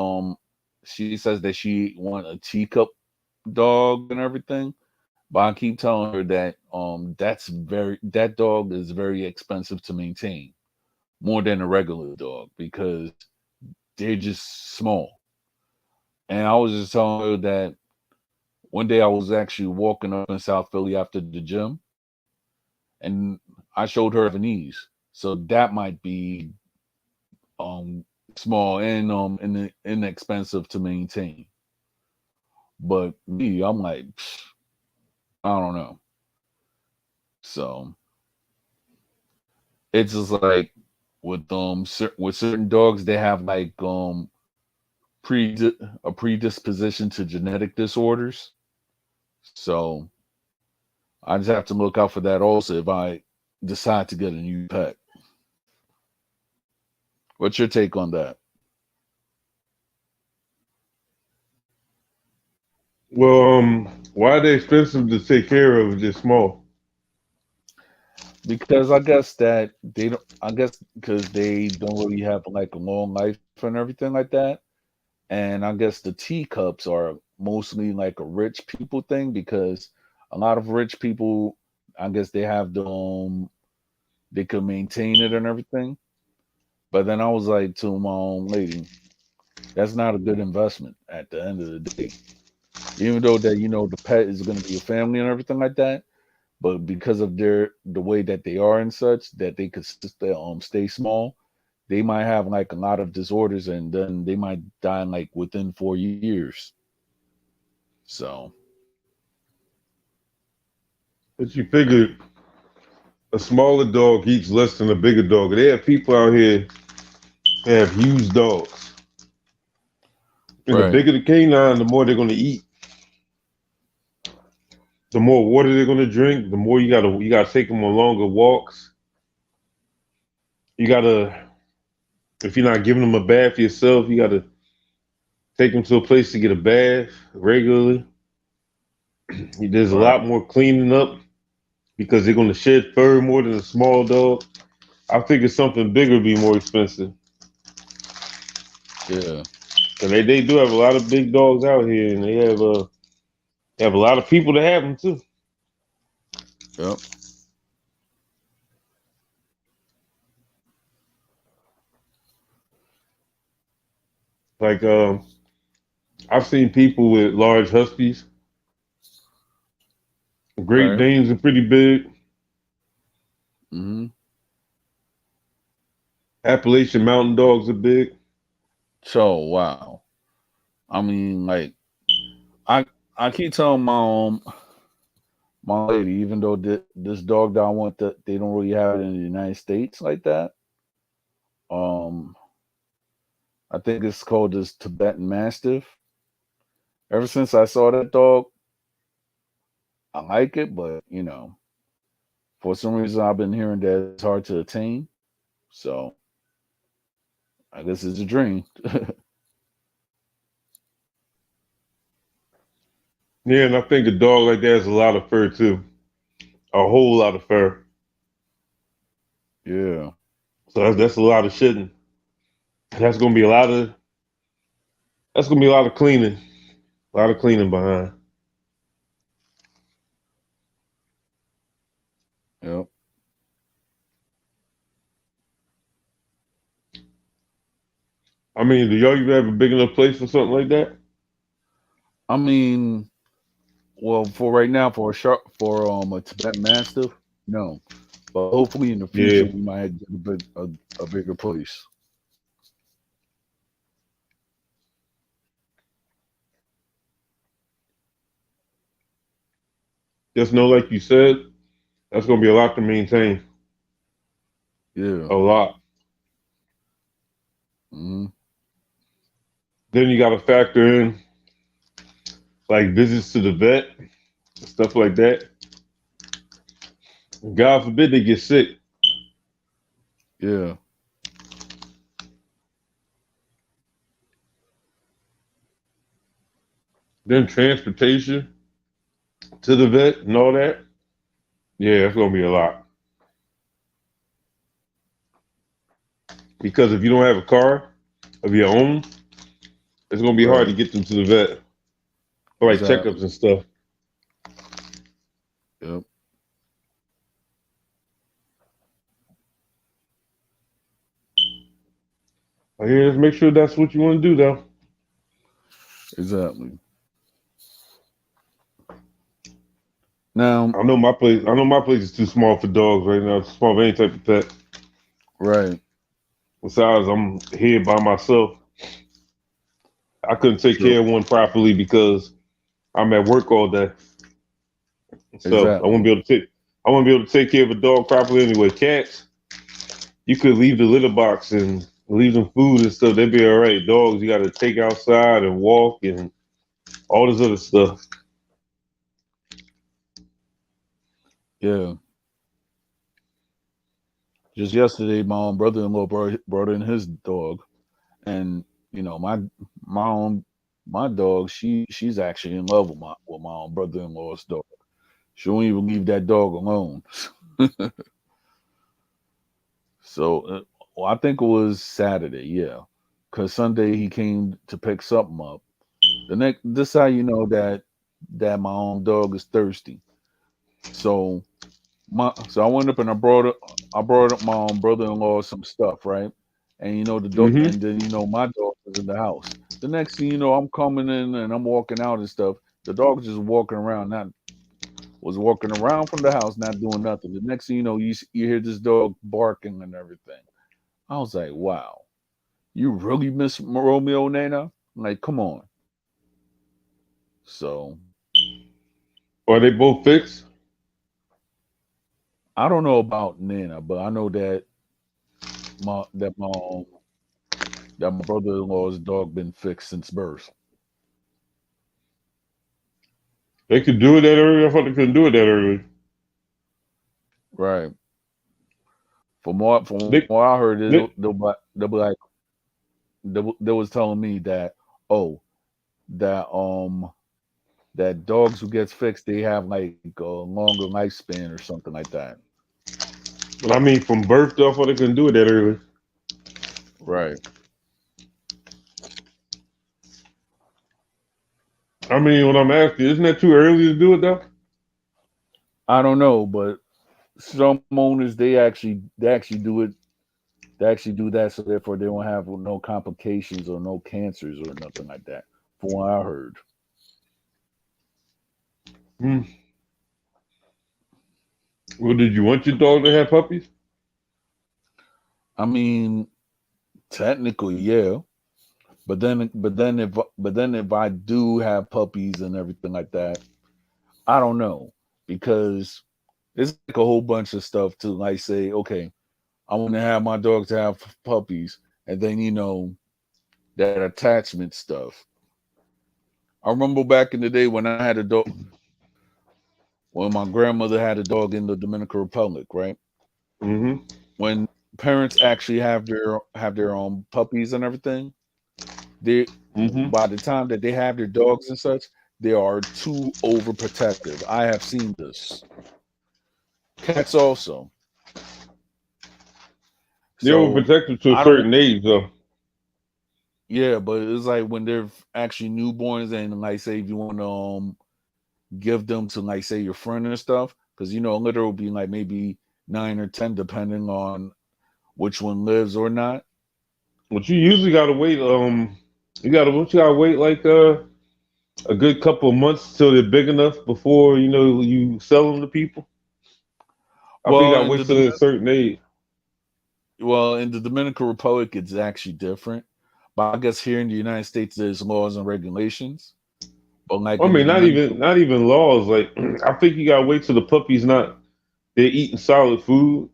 she says that she want a teacup dog and everything. But I keep telling her that that dog is very expensive to maintain, more than a regular dog because they're just small. And I was just telling her that one day I was actually walking up in South Philly after the gym, and I showed her Japanese. So that might be um small and inexpensive to maintain. But me, I'm like, I don't know. So it's just like with certain dogs, they have like pre a predisposition to genetic disorders. So I just have to look out for that also if I decide to get a new pet. What's your take on that? Well, why are they expensive to take care of if they're small? Because I guess that they don't. I guess because they don't really have like a long life and everything like that. And I guess the teacups are mostly like a rich people thing because a lot of rich people, I guess they have they could maintain it and everything. But then I was like to my own lady, that's not a good investment at the end of the day. Even though that the pet is going to be a family and everything like that, but because of the way that they are and such, that they could stay small, they might have like a lot of disorders and then they might die in like within 4 years. So But you figure a smaller dog eats less than a bigger dog. They have people out here that have huge dogs. And the right, bigger the canine, the more they're gonna eat, the more water they're gonna drink, the more you gotta take them on longer walks. You gotta if you're not giving them a bath yourself, you gotta take them to a place to get a bath regularly. There's a right, lot more cleaning up because they're gonna shed fur more than a small dog. I figure something bigger would be more expensive. yeah, And they do have a lot of big dogs out here, and they have a lot of people that have them too. yep, Like I've seen people with large huskies. Great right. Danes are pretty big. Hmm. Appalachian Mountain Dogs are big. So wow, I mean, like I I keep telling my lady, even though this dog that I want, that they don't really have it in the United States like that. Um, I think it's called this Tibetan Mastiff. Ever since I saw that dog, I like it, but for some reason I've been hearing that it's hard to attain. So I guess it's a dream. Yeah, and I think a dog like that has a lot of fur too. A whole lot of fur. Yeah, So that's a lot of shitting. That's gonna be a lot of that's gonna be a lot of cleaning. A lot of cleaning behind. yep. I mean, do y'all even have a big enough place for something like that? I mean, well, for right now, for a Tibetan Mastiff, no. But hopefully in the future Yeah. we might get a bigger place. Just know, like you said, that's gonna be a lot to maintain. Yeah. A lot. Hmm. Then you got to factor in like visits to the vet, stuff like that. God forbid they get sick. Yeah, Then transportation to the vet and all that. Yeah, it's gonna be a lot. Because if you don't have a car of your own, it's gonna be hard to right. get them to the vet for like checkups Exactly. and stuff. Yep. But yeah, just make sure that's what you want to do, though. Exactly. Now, I know my place. I know my place is too small for dogs right now. It's small for any type of pet. right. Besides, I'm here by myself. I couldn't take True. care of one properly because I'm at work all day. So I won't Exactly. be able to take. I won't be able to take care of a dog properly anyway. Cats, you could leave the litter box and leave them food and stuff. They'd be all right. Dogs, you got to take outside and walk and all this other stuff. Yeah. Just yesterday, my own brother-in-law brought in his dog, and my own my dog. She's actually in love with my own brother-in-law's dog. She won't even leave that dog alone. So, well, I think it was Saturday, yeah, because Sunday he came to pick something up. This how you know that my own dog is thirsty. So so I went up and I brought up my own brother-in-law some stuff, right? And the dog, Hmm. and then my dog was in the house. The next thing you know, I'm coming in and I'm walking out and stuff. The dog just walking around, not was walking around from the house, not doing nothing. The next thing you know, you hear this dog barking and everything. I was like, wow, you really miss Romeo Nana? Like, come on. So Are they both fixed? I don't know about Nana, but I know my that my um, that my brother-in-law's dog been fixed since birth. They could do it that early. I thought they couldn't do it that early. Right. From what They, I heard, they, they'll be like they was telling me that, oh, that that dogs who gets fixed, they have like a longer lifespan or something like that. but I mean, from birth, though, I thought they couldn't do it that early. Right. I mean, when I'm asking, isn't that too early to do it, though? I don't know, but some owners they actually do it. They actually do that so therefore they don't have no complications or no cancers or nothing like that. From what I heard. Hmm. Well, did you want your dog to have puppies? I mean, technically, yeah. But then if I do have puppies and everything like that, I don't know because it's like a whole bunch of stuff to like say, okay, I want to have my dog to have puppies, and then that attachment stuff. I remember back in the day when I had a dog, when my grandmother had a dog in the Dominican Republic, right? Mm-hmm. When parents actually have their own puppies and everything, they Mm-hmm. by the time that they have their dogs and such, they are too overprotective. I have seen this. Cats also. They're So overprotective to a I don't. certain age, though. Yeah, but it's like when they're actually newborns, and like say if you want to give them to like say your friend and stuff, because a litter will be like maybe 9 or 10, depending on which one lives or not. But you usually gotta wait. You gotta wait like a good couple of months till they're big enough before you sell them to people. I think you Well, gotta wait till they're a certain age. In the Dominican Republic, it's actually different. But I guess here in the United States, there's laws and regulations. But like I in the mean, not Dominican, even not even laws. Like I think you gotta wait till the puppy's not they're eating solid food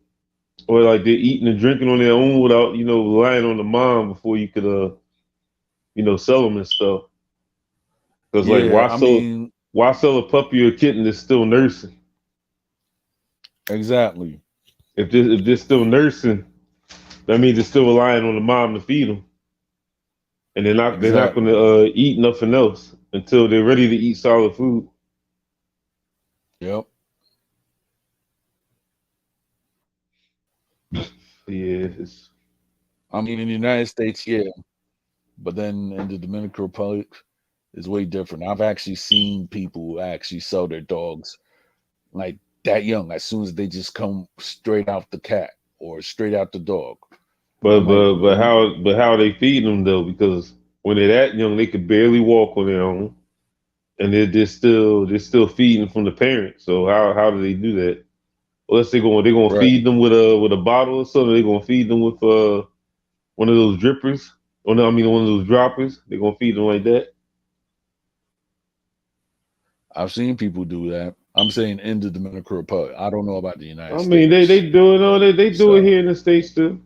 or like they're eating and drinking on their own without relying on the mom before you could. sell them and stuff. Because like, Yeah, I mean, why sell a puppy or a kitten that's still nursing? exactly. If they're still nursing, that means they're still relying on the mom to feed them, and they're not going to Exactly. eat nothing else until they're ready to eat solid food. Yep. Yeah, I mean, in the United States, yeah, but then in the Dominican Republic, it's way different. I've actually seen people actually sell their dogs like that young, as soon as they just come straight out the cat or straight out the dog. but I'm like, really? how they feed them though? Because when they're that young, they could barely walk on their own, and they're still feeding from the parents. So how do they do that? Unless they're gonna Right. feed them with a bottle or something. They're gonna feed them with one of those drippers. Or no, I mean one of those droppers. They're gonna feed them like that. I've seen people do that. I'm saying in the Dominican Republic. I don't know about the United I mean they States. do it. They do it So, here in the states too.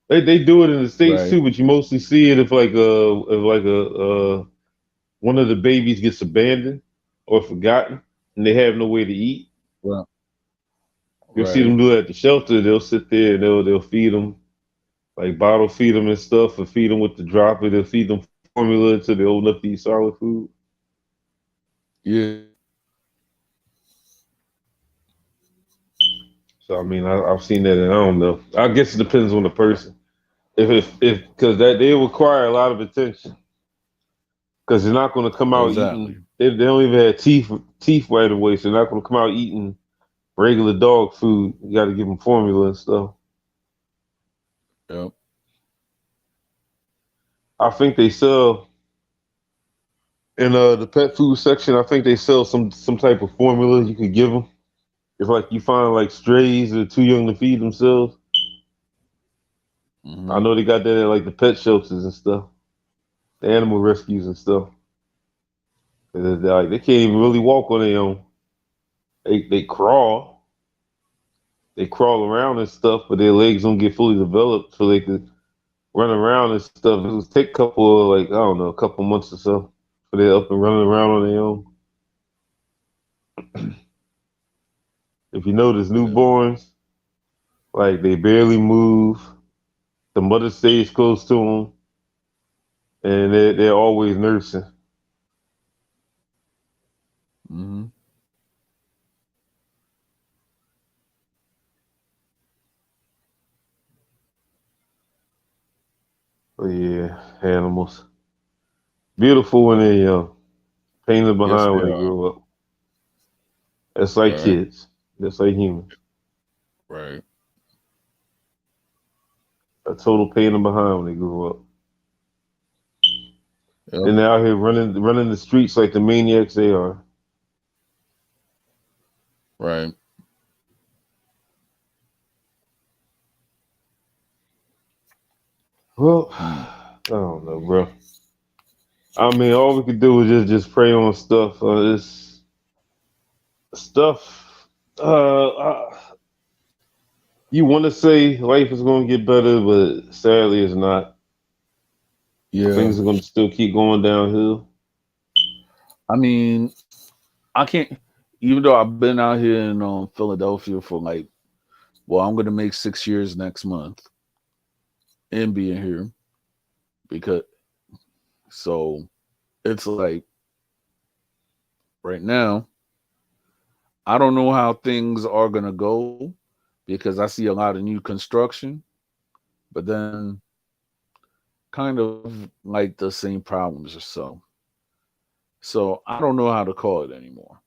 They do it in the states right. too, but you mostly see it if one of the babies gets abandoned or forgotten and they have no way to eat. Well, You'll see them right. do it at the shelter. They'll sit there and they'll feed them, like bottle feed them and stuff, or feed them with the dropper. They'll feed them formula until they old enough to eat solid food. Yeah. So I mean, I've seen that, and I don't know. I guess it depends on the person. If because that they require a lot of attention because they're not going to come out Exactly. eating. They don't even have teeth right away, so they're not going to come out eating regular dog food. You got to give them formula and stuff. Yep. I think they sell in the pet food section. I think they sell some type of formula you could give them. If like you find like strays that are too young to feed themselves, I Hmm. know they got that at like the pet shelters and stuff, the animal rescues and stuff. They can't even really walk on their own. They crawl, they crawl around and stuff, but their legs don't get fully developed so they could run around and stuff. It would take a couple of like I don't know, a couple months or so for they're up and running around on their own. If you notice Yeah. newborns, like they barely move. The mother stays close to them, and they're always nursing. Hmm. But yeah, animals beautiful when they're young, painted Yes, behind they when they are. grow up. It's like Right. kids, just like humans. Right. A total pain in the behind when they grow up. Yep. Then they're out here running the streets like the maniacs they are. Right. Well, Hmm. I don't know, bro. I mean, all we could do is just pray on stuff. This stuff. You want to say life is going to get better, but sadly, it's not. Yeah. Things are going to still keep going downhill. I mean, I can't. Even though I've been out here in Philadelphia for like, well, I'm gonna make 6 years next month and being here because so it's like right now I don't know how things are gonna go because I see a lot of new construction, but then kind of like the same problems or so. So I don't know how to call it anymore.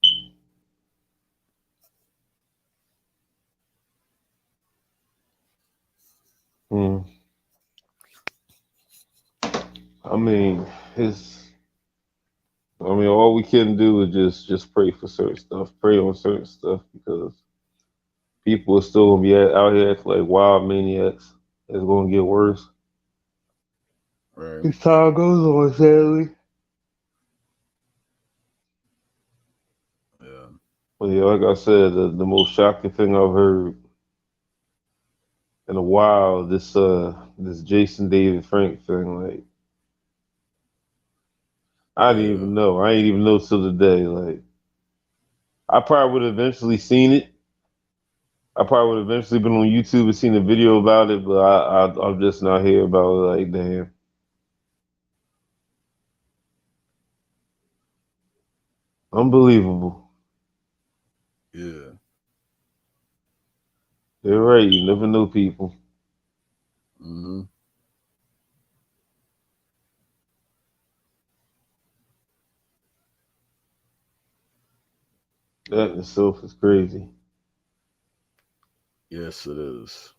Hmm. I mean, it's. I mean, all we can do is just pray for certain stuff, pray on certain stuff because people are still gonna be out here acting like wild maniacs. It's gonna get worse. Right. As time goes on, sadly. Yeah. But yeah, like I said, the most shocking thing I've heard in a while, this Jason David Frank thing, like I didn't Yeah, even know. I ain't even know till today. Like I probably would have eventually seen it. I probably would have eventually been on YouTube and seen a video about it, but I'm just not here about it. Like damn, unbelievable. yeah. You're right. You never know people. Hmm. That in itself is crazy. Yes, it is.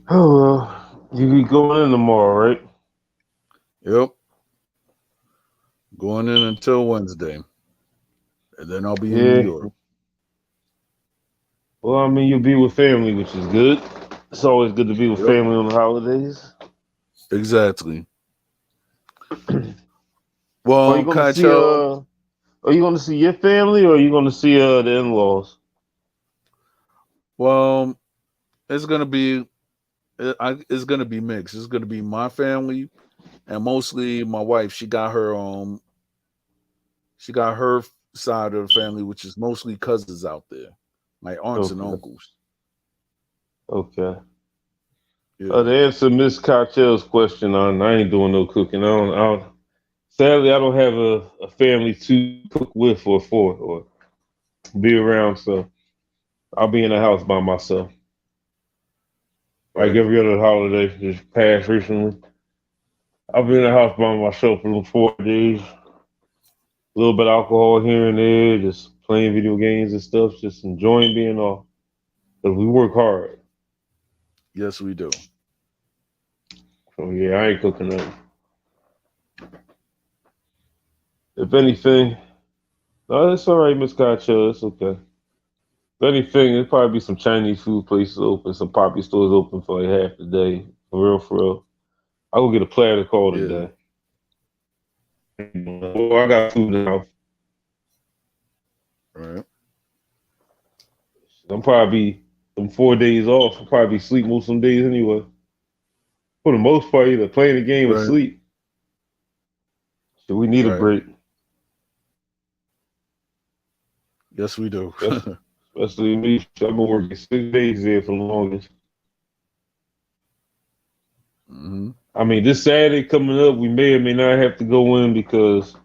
Oh well, you be going in tomorrow, right? Yep. Going in until Wednesday, and then I'll be in New Yeah. York. Well, I mean, you'll be with family, which is good. It's always good to be with Yep. family on the holidays. Exactly. Are you Well, going to can I see tell? Are you going to see your family, or are you going to see the in-laws? Well, it's gonna be it's gonna be mixed. It's gonna be my family and mostly my wife. She got her side of the family, which is mostly cousins out there, like aunts and Okay. uncles. Okay. To Yeah, answer Miss Cottrell's question on, I ain't doing no cooking. Sadly, I don't have a family to cook with or for or be around, so I'll be in the house by myself. Like right. every other holiday just passed recently. I'll be in the Yeah, house by myself for 4 days. A little bit of alcohol here and there, just playing video games and stuff, just enjoying being off. Because we work hard. yes, we do. So yeah, I ain't cooking nothing. If anything, no, it's all right, Miss Gotcha. It's okay. If anything, there'll probably be some Chinese food places open, some poppy stores open for like half the day. For real, for real. I will get a platter call Yeah, today. Well, I got food now. right, I'm probably them 4 days off. I'll probably sleep most of them days anyway. For the most part, either playing the game or right, sleep. So we need a right. break. Yes, we do. Especially, especially me. I've been working 6 days there for the longest. Hmm. I mean, this Saturday coming up, we may or may not have to go in because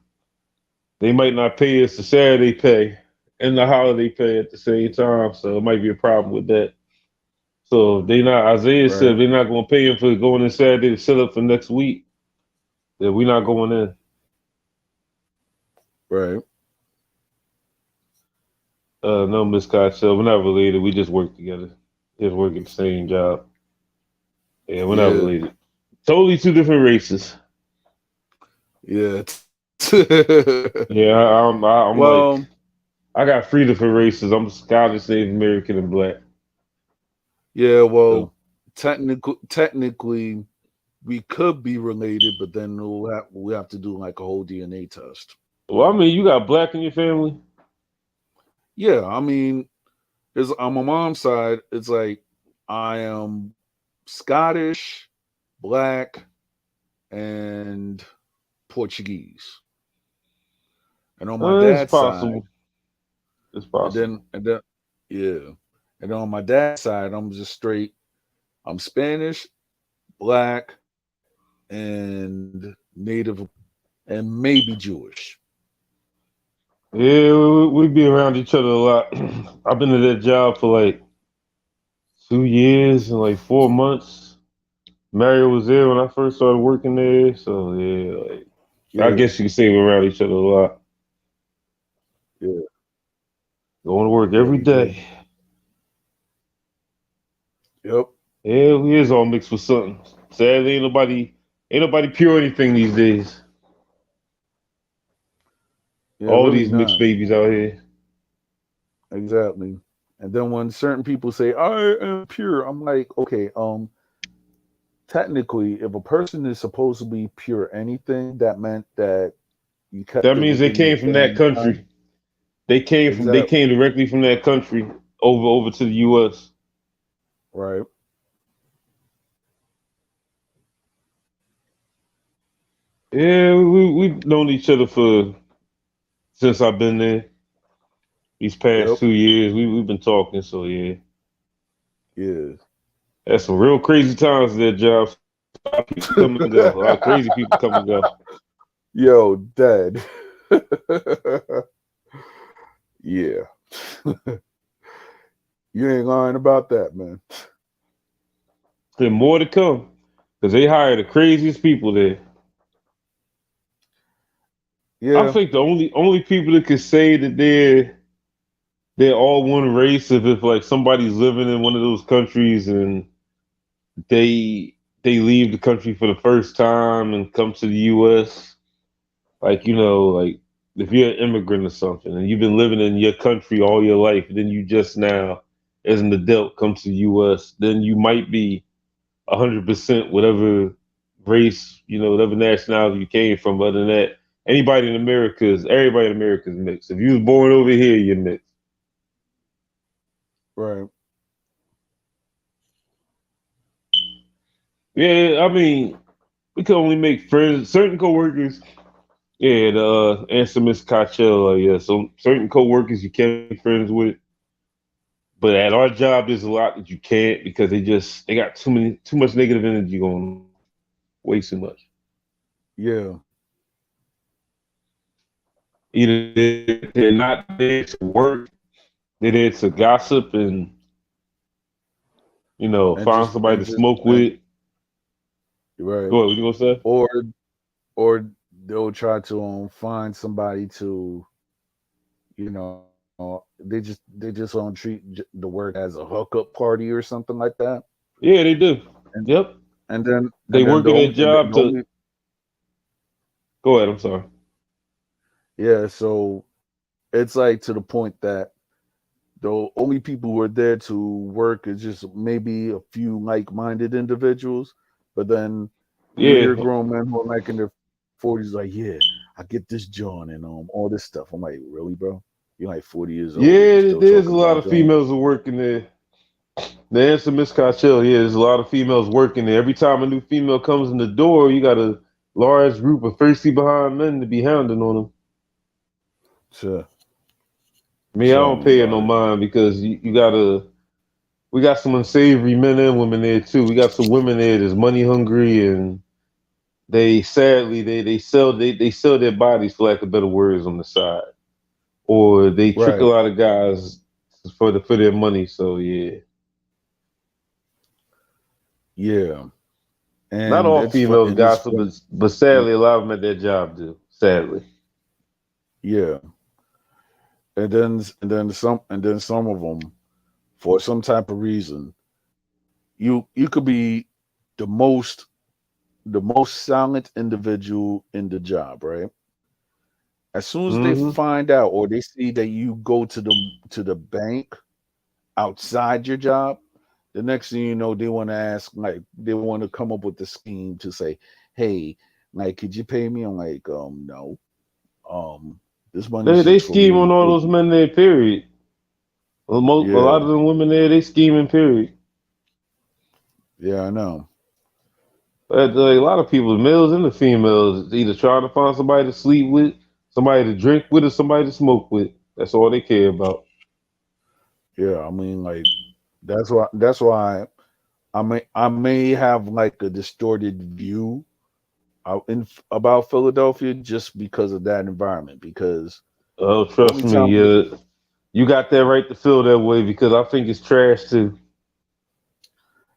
they might not pay us the Saturday pay and the holiday pay at the same time. So it might be a problem with that. So if they not Isaiah said Right, they're not going to pay him for going in Saturday to set up for next week. Then we're not going in. right. No, Miss Costello, we're not related. We just work together. Just work at the same job. Yeah, we're not Yeah, related. Totally two different races. yeah. Yeah, I'm like Well, I got three different races. I'm Scottish, Native American, and black. yeah. Well, So, technically, we could be related, but then we have to do like a whole DNA test. well, I mean, you got black in your family. Yeah, I mean, is on my mom's side, it's like I am Scottish, black, and Portuguese. And on my It's dad's side, possible. It's possible. and then yeah. And then on my dad's side, I'm just straight. I'm Spanish, black, and native and maybe Jewish. Yeah, we be around each other a lot. I've been at that job for like 2 years and like 4 months. Mario was there when I first started working there, so yeah, like I Yeah, guess you could say we're around each other a lot. yeah, Going to work yeah, every we do. day. Yep. Yeah, we is all mixed with something. Sadly, ain't nobody pure anything these days. Yeah, All really these mixed not. babies out here. Exactly. And then when certain people say, I am pure, I'm like, okay, technically, if a person is supposed to be pure anything, that meant that you kept That it means they within your came from that family line. country. They came Exactly. directly from that country. over to the U.S. Right. Yeah, we've known each other for since I've been there. These past Yep. 2 years, we've been talking. So yeah, Yeah. had some real crazy times at that job. A lot of people come and go. A lot of crazy people come and go. Yo, dead. Yeah. You ain't lying about that, man. There's more to come because they hire the craziest people there. I Yeah. think the only people that could say that they're all one race if like somebody's living in one of those countries and they leave the country for the first time and come to the U.S. Like like if you're an immigrant or something and you've been living in your country all your life, and then you just now as an adult come to the U.S., then you might be 100% whatever race, whatever nationality you came from. Other than that, everybody in America is mixed. If you was born over here, you're mixed. Right. Yeah, I mean, we can only make friends. Certain coworkers, yeah, the answer Miss Coachella, yeah. So certain coworkers you can be friends with, but at our job, there's a lot that you can't because they got too much negative energy going on, way too much. Yeah. Either they're not there to work, they're there to gossip and find somebody to smoke And with. right. Go ahead, what you gonna say? Or or they'll try to find somebody to, they just don't treat the work as a hookup party or something like that. Yeah, they do. And Yep, and then they work in their job the to. only Go ahead. I'm sorry. yeah, so it's like to the point that the only people who are there to work is just maybe a few like-minded individuals, but then you hear Yeah, grown men who are like in their 40s like, yeah, I get this John and all this stuff. I'm like, really, bro? You're like 40 years old and you yeah. still There's talking a lot about of John? females that work in there. The answer, Miss Costello, yeah, there's a lot of females working there. Every time a new female comes in the door, you got a large group of thirsty behind men to be hounding on them. Sure. Me, I Tell don't me pay it no about it. mind because you gotta. We got some unsavory men and women there too. We got some women there that's money hungry and they sadly they sell their bodies for lack of better words on the side, or they trick a Right. lot of guys for their money. So yeah, Yeah. not And all females it is gossip, funny. but sadly a lot of them at their job do. Sadly, Yeah. And then some of them, for some type of reason, you could be the most silent individual in the job, right? As soon as they hmm find out or they see that you go to the bank outside your job, the next thing you know, they want to ask, like, they want to come up with the scheme to say, "Hey, like, could you pay me?" I'm like, no, um, this money's they just for scheme me on to all pay those you. men there. Period. A Yeah, lot of them women there, they scheming. Period. yeah, I know. But like, a lot of people, the males and the females, either trying to find somebody to sleep with, somebody to drink with, or somebody to smoke with. That's all they care about. Yeah, I mean, like, that's why I may have like a distorted view about Philadelphia just because of that environment. Because Oh, the trust only time, me, you got that right to feel that way because I think it's trash too.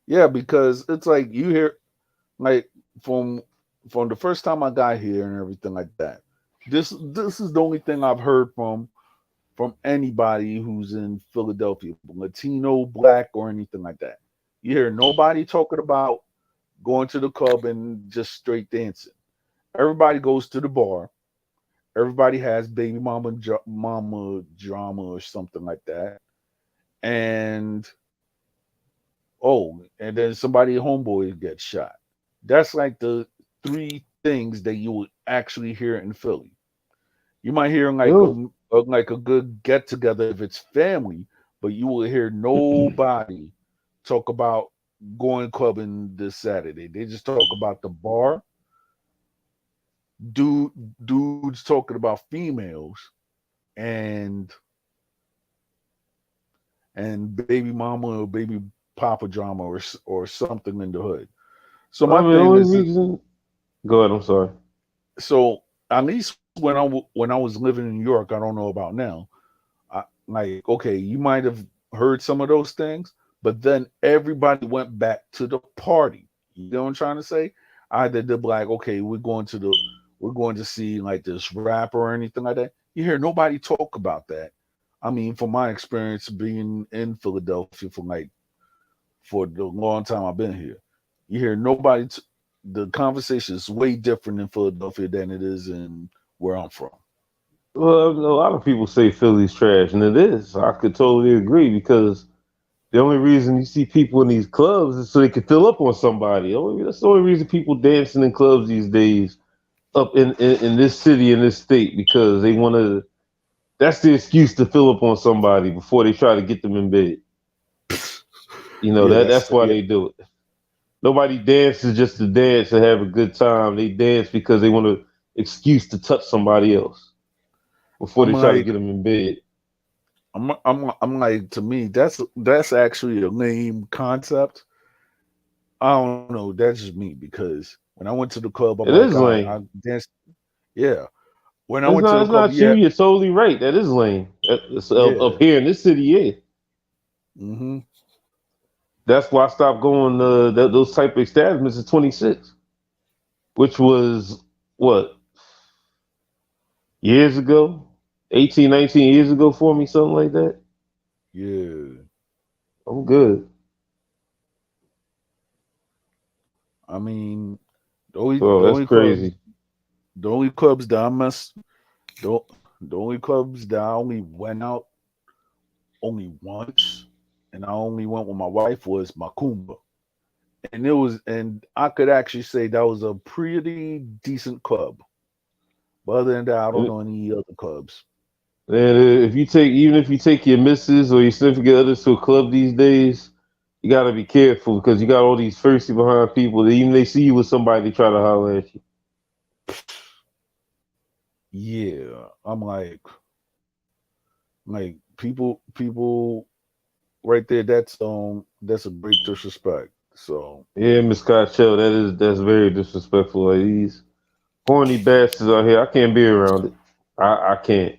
yeah, because it's like you hear, like, from the first time I got here and everything like that. This is the only thing I've heard from anybody who's in Philadelphia, Latino, black, or anything like that. You hear nobody talking about going to the club and just straight dancing. Everybody goes to the bar. Everybody has baby mama drama or something like that. And and then somebody homeboy gets shot. That's like the three things that you would actually hear in Philly. You might hear like Yo, like a good get together if it's family, but you will hear nobody talk about going clubbing this Saturday. They just talk about the bar, dude, dudes talking about females, and baby mama or baby papa drama or something in the hood. So I my mean, the thing only is, reason. Go ahead. I'm sorry. so at least when I was living in New York, I don't know about now. Like, okay, you might have heard some of those things, but then everybody went back to the party. You know what I'm trying to say? Either they're like, okay, we're going to see like this rapper or anything like that. You hear nobody talk about that. I mean, from my experience being in Philadelphia for the long time I've been here, you hear nobody. The conversation is way different in Philadelphia than it is in where I'm from. Well, a lot of people say Philly's trash, and it is. I could totally agree because the only reason you see people in these clubs is so they can fill up on somebody. That's the only reason people dancing in clubs these days up in this city, in this state, because they want to. That's the excuse to fill up on somebody before they try to get them in bed. You know Yeah, that's why they do it. Nobody dances just to dance and have a good time. They dance because they want an excuse to touch somebody else before I'm they try to like, get them in bed. I'm like, to me, that's actually a lame concept. I don't know. That's just me because when I went to the club, I'm It like, is all right, I lame. danced. Yeah. When I It's went to not. the It's club, not you. yeah, You're totally right. That is lame. It's up yeah. here in this city. Yeah, Hmm. that's why I stopped going. Those type of establishments at 26, which was what years ago, 18, 19 years ago for me, something like that. Yeah. I'm good. I mean, Oh, the that's only clubs crazy. the only clubs that I mess the, the only clubs that I only went out only once, and I only went with my wife was Macumba. And I could actually say that was a pretty decent club. But other than that, I don't know any other clubs. And if you take, even if you take your missus or your significant others to a club these days, you got to be careful because you got all these thirsty behind people that even they see you with somebody, they try to holler at you. Yeah, I'm people right there. That's a great disrespect. So Yeah, Miss Cottrell, that's very disrespectful. Like these horny bastards out here, I can't be around it. I can't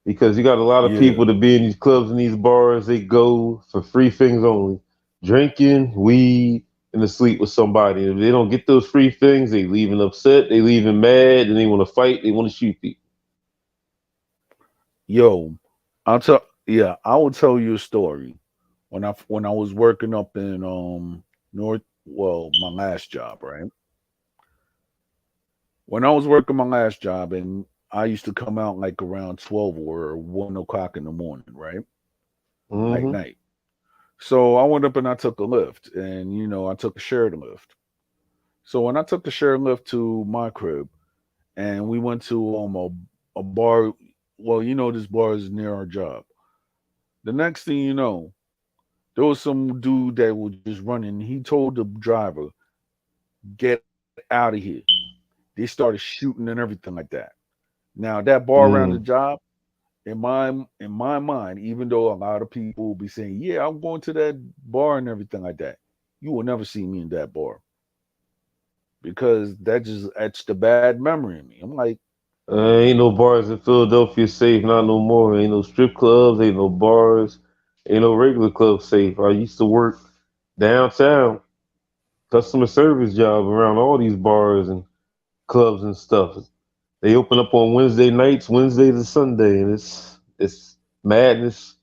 because you got a lot of yeah, people that be in these clubs and these bars. They go for free things only, drinking, weed, and to sleep with somebody. If they don't get those free things, they leaving upset, they leaving mad, and they want to fight. They want to shoot people. yo, I will tell you a story. When I was working up in North, well, my last job, right? When I was working my last job, and I used to come out like around 12 or 1 o'clock in the morning, right? Like Hmm. night. So I went up and I took a lift, and I took a shared lift. So when I took the shared lift to my crib, and we went to a bar, well, this bar is near our job. The next thing you know, there was some dude that was just running. He told the driver, "Get out of here." They started shooting and everything like that. Now that bar around the Mm. job, in my mind, even though a lot of people will be saying, "Yeah, I'm going to that bar and everything like that," you will never see me in that bar because that just etched a bad memory in me. I'm like, Ain't no bars in Philadelphia safe, not no more. Ain't no strip clubs, ain't no bars, ain't no regular clubs safe. I used to work downtown, customer service job around all these bars and clubs and stuff. They open up on Wednesday nights, Wednesday to Sunday, and it's madness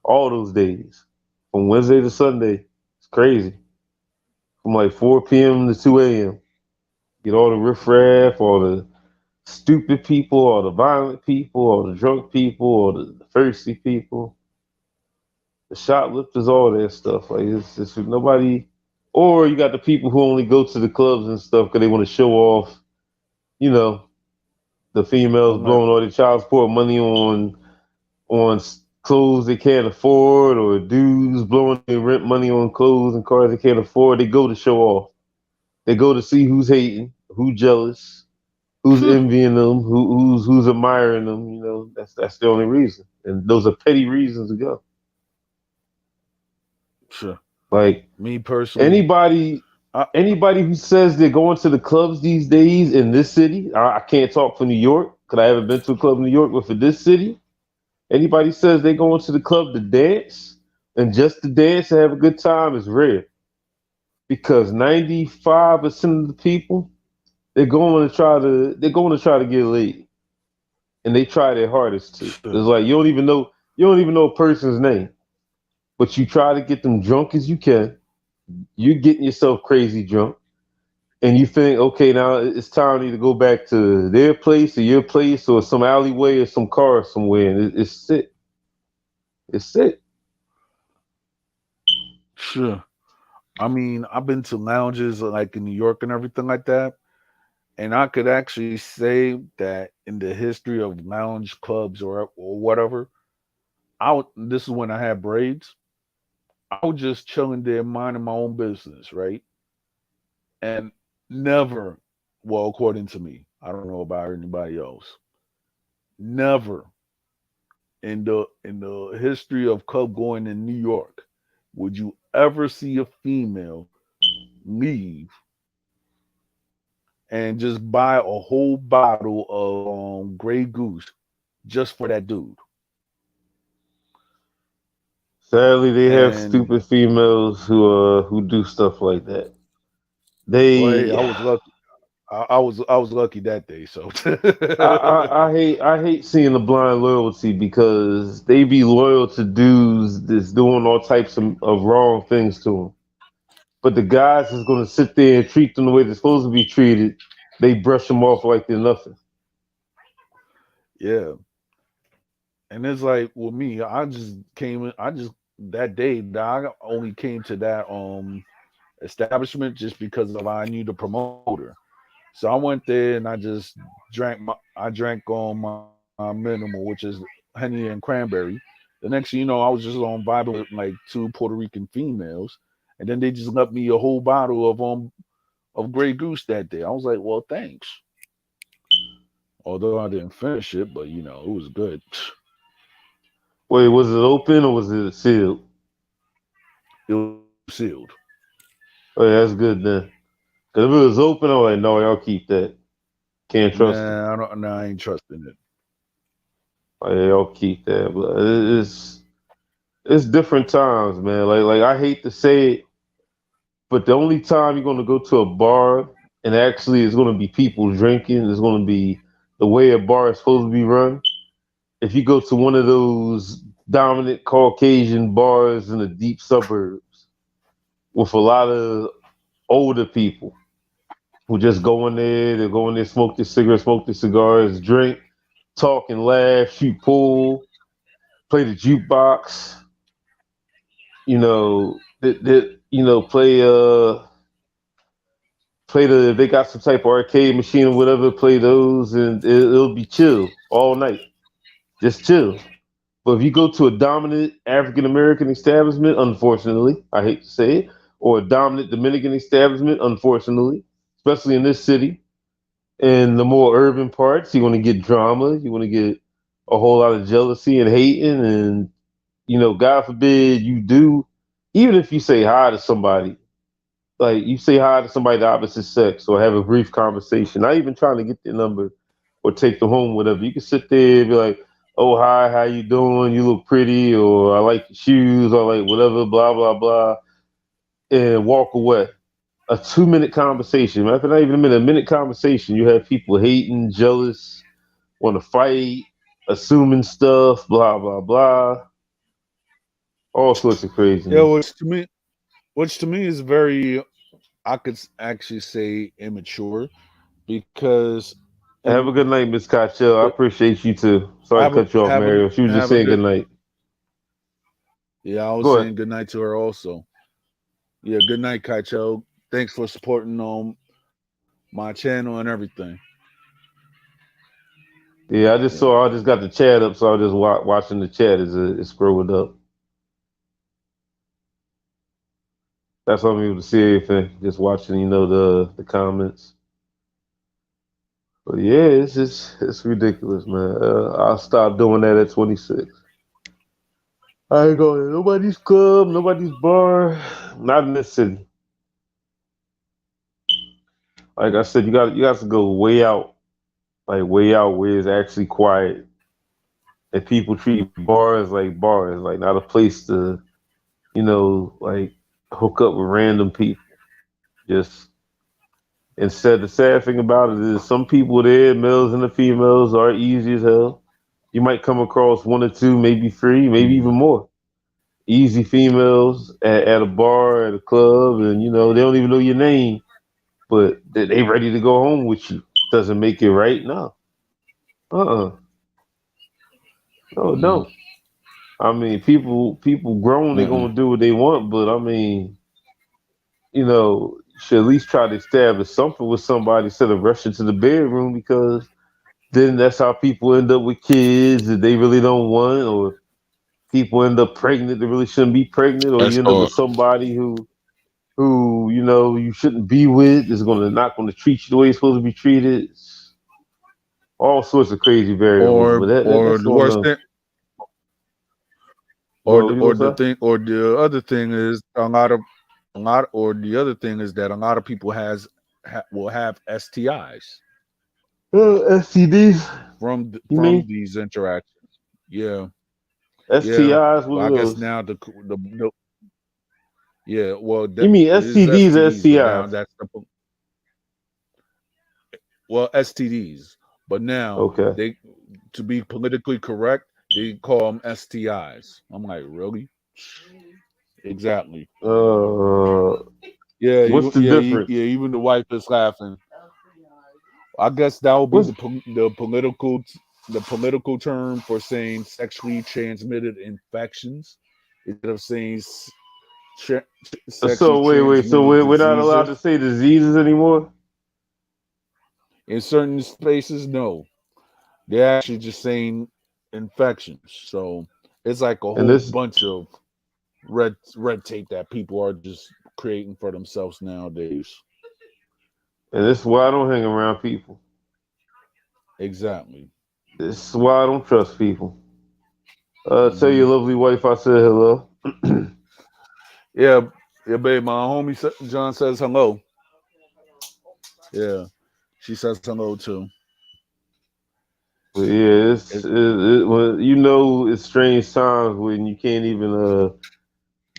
all those days. From Wednesday to Sunday. It's crazy. From like 4 p.m. to 2 a.m. Get all the riffraff, all the stupid people, all the violent people, all the drunk people, all the thirsty people, the shoplifters, all that stuff. Like it's nobody. Or you got the people who only go to the clubs and stuff because they want to show off. You know, the females I'm like, blowing all the child support money on clothes they can't afford, or dudes blowing their rent money on clothes and cars they can't afford. They go to show off. They go to see who's hating, who's jealous, who's envying them, who's admiring them. That's the only reason, and those are petty reasons to go. Sure. Like Me personally, anybody, I, anybody who says they're going to the clubs these days in this city, I can't talk for New York because I haven't been to a club in New York, but for this city, anybody says they going to the club to dance and just to dance and have a good time is rare because 95% of the people they're going to try to get laid and they try their hardest to. It's sure, like you don't even know a person's name, but you try to get them drunk as you can. You're getting yourself crazy drunk, and you think, okay, now it's time to either go back to their place or your place or some alleyway or some car somewhere, and it's sick. It's sick. sure. I mean, I've been to lounges like in New York and everything like that, and I could actually say that in the history of lounge clubs or whatever, this is when I had braids. I was just chilling there, minding my own business, right? And never, well, according to me, I don't know about anybody else, never in the history of club going in New York would you ever see a female leave and just buy a whole bottle of Grey Goose just for that dude. Sadly, they have And stupid females who do stuff like that. well, hey, They, I was lucky. I was lucky that day. So I hate seeing the blind loyalty because they be loyal to dudes that's doing all types of wrong things to them. But the guys that's gonna sit there and treat them the way they're supposed to be treated, they brush them off like they're nothing. yeah, and it's like with me, I just came in. I just that day I only came to that establishment just because of I knew the promoter. So I went there and I drank my minimal, which is honey and cranberry. The next thing you know, I was just on vibing with like two Puerto Rican females, and then they just left me a whole bottle of Grey Goose that day. I was like, well, thanks. Although I didn't finish it, but it was good. Wait, was it open or was it sealed? It was sealed. Oh, yeah, that's good then. Cause if it was open, I'm like, no, y'all keep that. Can't trust them. Nah, I don't. Nah, I ain't trusting it. Like, yeah, y'all keep that. But it's different times, man. Like I hate to say it, but the only time you're gonna go to a bar and actually it's gonna be people drinking, it's gonna be the way a bar is supposed to be run. If you go to one of those dominant Caucasian bars in the deep suburbs with a lot of older people who just go in there, they go in there, smoke their cigarettes, smoke their cigars, drink, talk and laugh, shoot pool, play the jukebox, play the they got some type of arcade machine or whatever, play those and it'll be chill all night. Just chill. But if you go to a dominant African American establishment, unfortunately, I hate to say it, or a dominant Dominican establishment, unfortunately, especially in this city, in the more urban parts, you want to get drama, you want to get a whole lot of jealousy and hating, and God forbid you do, even if you say hi to somebody, like you say hi to somebody of the opposite sex or have a brief conversation, not even trying to get their number or take them home, whatever. You can sit there and be like, "Oh hi, how you doing? You look pretty," or "I like your shoes," or like whatever, blah blah blah, and walk away. A 2 minute conversation, man, not even a minute conversation. You have people hating, jealous, want to fight, assuming stuff, blah blah blah, all sorts of Yeah, craziness. which to me is very, I could actually say immature because, Have and a good night, Miss Cochelle. I but appreciate you too. Sorry to have a cut you off, have a Mario. She was just have a saying good. good night. Yeah, I was Go ahead. saying good night to her also. Yeah, good night, Kaicho. Thanks for supporting my channel and everything. Yeah, I just Yeah. saw. I just got the chat up, so I was just watching the chat as it's scrolling up. That's why I'm able to see everything. Just watching, the comments. But yeah, it's ridiculous, man. I'll stop doing that at 26. I ain't going to nobody's club, nobody's bar, not in this city. Like I said, you got to go way out, like way out where it's actually quiet, and people treat bars, like not a place to, like hook up with random people. Just instead, the sad thing about it is some people there, males and the females, are easy as hell. You might come across one or two, maybe three, maybe even Mhm. more. Easy females at a bar, at a club, and they don't even know your name, but they ready to go home with you. Doesn't make it right? No. Uh-uh. No, it Mhm. don't. I mean, people grown, they Uh-uh. gonna do what they want, but I mean, you should at least try to establish something with somebody instead of rushing to the bedroom because then that's how people end up with kids that they really don't want, or people end up pregnant that really shouldn't be pregnant, or That's you end up or with somebody who you shouldn't be with is gonna not gonna treat you the way you're supposed to be treated. It's all sorts of crazy variables, but or that's the on worst the thing go. You or gonna the say? thing or the other thing is a lot or the other thing is that a lot of people will have STIs STDs? You from mean these interactions. Yeah. Yeah. STIs? What Well, are I guess those? now the yeah, well You that mean it is STDs or STDs, but now STIs? that's well STDs, but now Okay. they to be politically correct, they call them STIs. I'm like, really? Exactly. Uh, Yeah, what's the yeah. difference? Even the wife is laughing. I guess that would be What's the political term for saying sexually transmitted infections instead of saying sexually so wait. So transmitted we're not allowed to diseases. say diseases anymore. In certain spaces, no, they're actually just saying infections. So it's like a And whole this bunch of red tape that people are just creating for themselves nowadays. and this is why I don't hang around people. Exactly. This is why I don't trust people. Tell Hmm. your lovely wife I said hello. Yeah, yeah, babe. My homie John says hello. Yeah, she says hello too. But yeah, It, when it's strange times when you can't even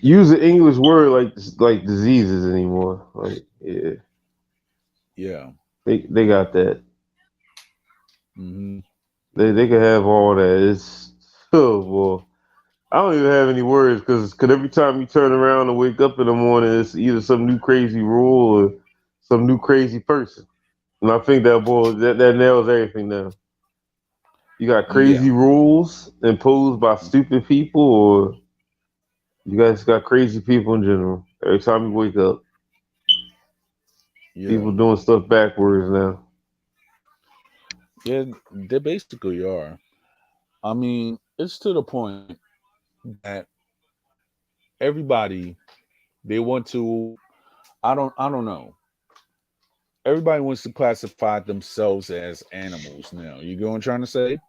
use an English word like diseases anymore. Like yeah, yeah. they got that. Hmm. They can have all that. It's oh boy. I don't even have any words because every time you turn around and wake up in the morning, it's either some new crazy rule or some new crazy person. And I think that nails everything down. You got Yeah. crazy rules imposed by stupid people, or you guys got crazy people in general. Every time you wake up, Yeah. people doing stuff backwards now. Yeah. They basically are. I mean, it's to the point that everybody they want to. I don't know. Everybody wants to classify themselves as animals now. You get what I'm trying to say?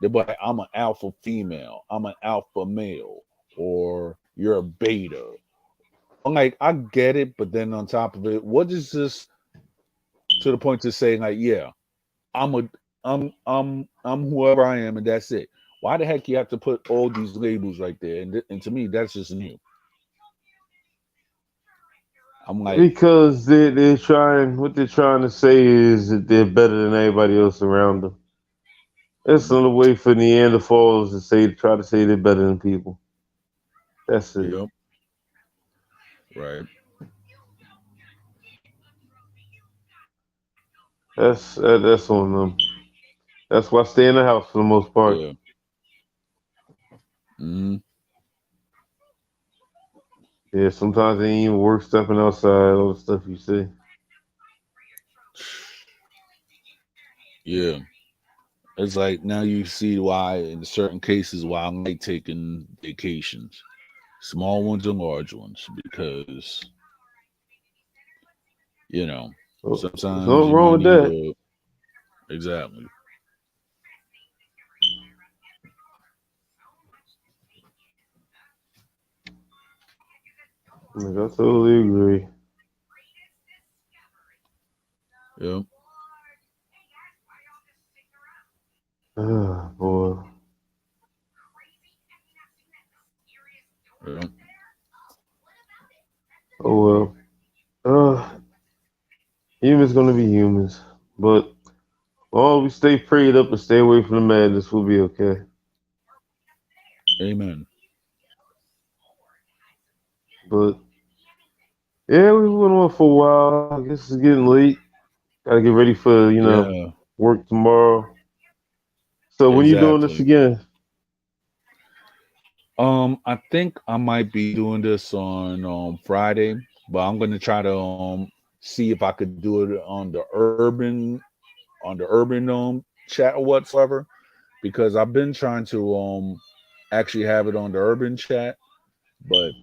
They're like, I'm an alpha female. I'm an alpha male, or you're a beta. I'm like, I get it, but then on top of it, what is this to the point to saying like, yeah, I'm a I'm whoever I am, and that's it. Why the heck you have to put all these labels right there? And to me, that's just new. I'm like, Because what they're trying to say is that they're better than everybody else around them. It's another way for Neanderthals try to say they're better than people. That's it. yep, right, That's on them. That's why I stay in the house for the most part. yeah, mm, Yeah, sometimes it ain't even worth stepping outside, all the stuff you see. yeah. It's like now you see why in certain cases why I like taking vacations, small ones and large ones, because you know Oh, there's sometimes nothing you wrong might with need that. a exactly. Like, I totally agree. Yeah, Ah, boy. yeah, Oh well. Humans gonna be humans, but all we stay prayed up and stay away from the madness, we'll be okay. amen. But yeah, we went on for a while. I guess it's getting late. Gotta get ready for Yeah, work tomorrow. So when you doing this exactly. again? I think I might be doing this on Friday, but I'm gonna try to see if I could do it on the urban chat or whatsoever, because I've been trying to actually have it on the urban chat, but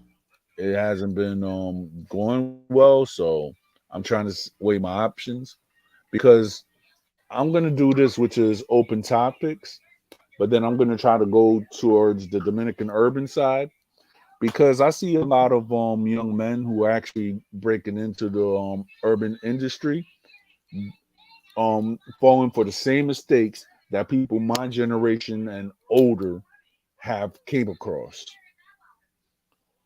it hasn't been going well. So I'm trying to weigh my options, because I'm gonna do this, which is open topics, but then I'm gonna try to go towards the Dominican urban side, because I see a lot of young men who are actually breaking into the urban industry, falling for the same mistakes that people my generation and older have came across.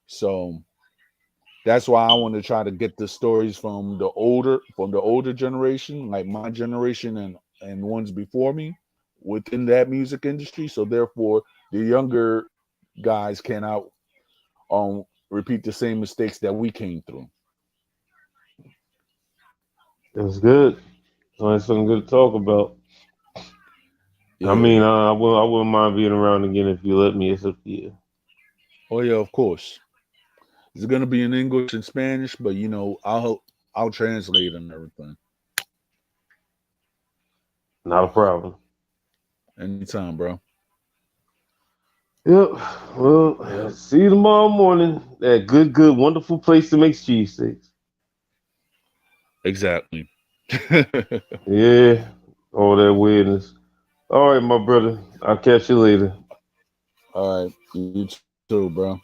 So that's why I want to try to get the stories from the older generation, like my generation and ones before me, within that music industry. So therefore, the younger guys cannot repeat the same mistakes that we came through. That's good. So that's something good to talk about. I Yeah. mean, I wouldn't mind being around again if you let me. It's up to you. Oh yeah, of course. It's gonna be in English and Spanish, but I'll translate and everything. Not a problem. Anytime, bro. Yep. Well, Yep. see you tomorrow morning. That good, wonderful place that makes cheesesteaks. Exactly. Yeah. All that weirdness. All right, my brother. I'll catch you later. All right. You too, bro.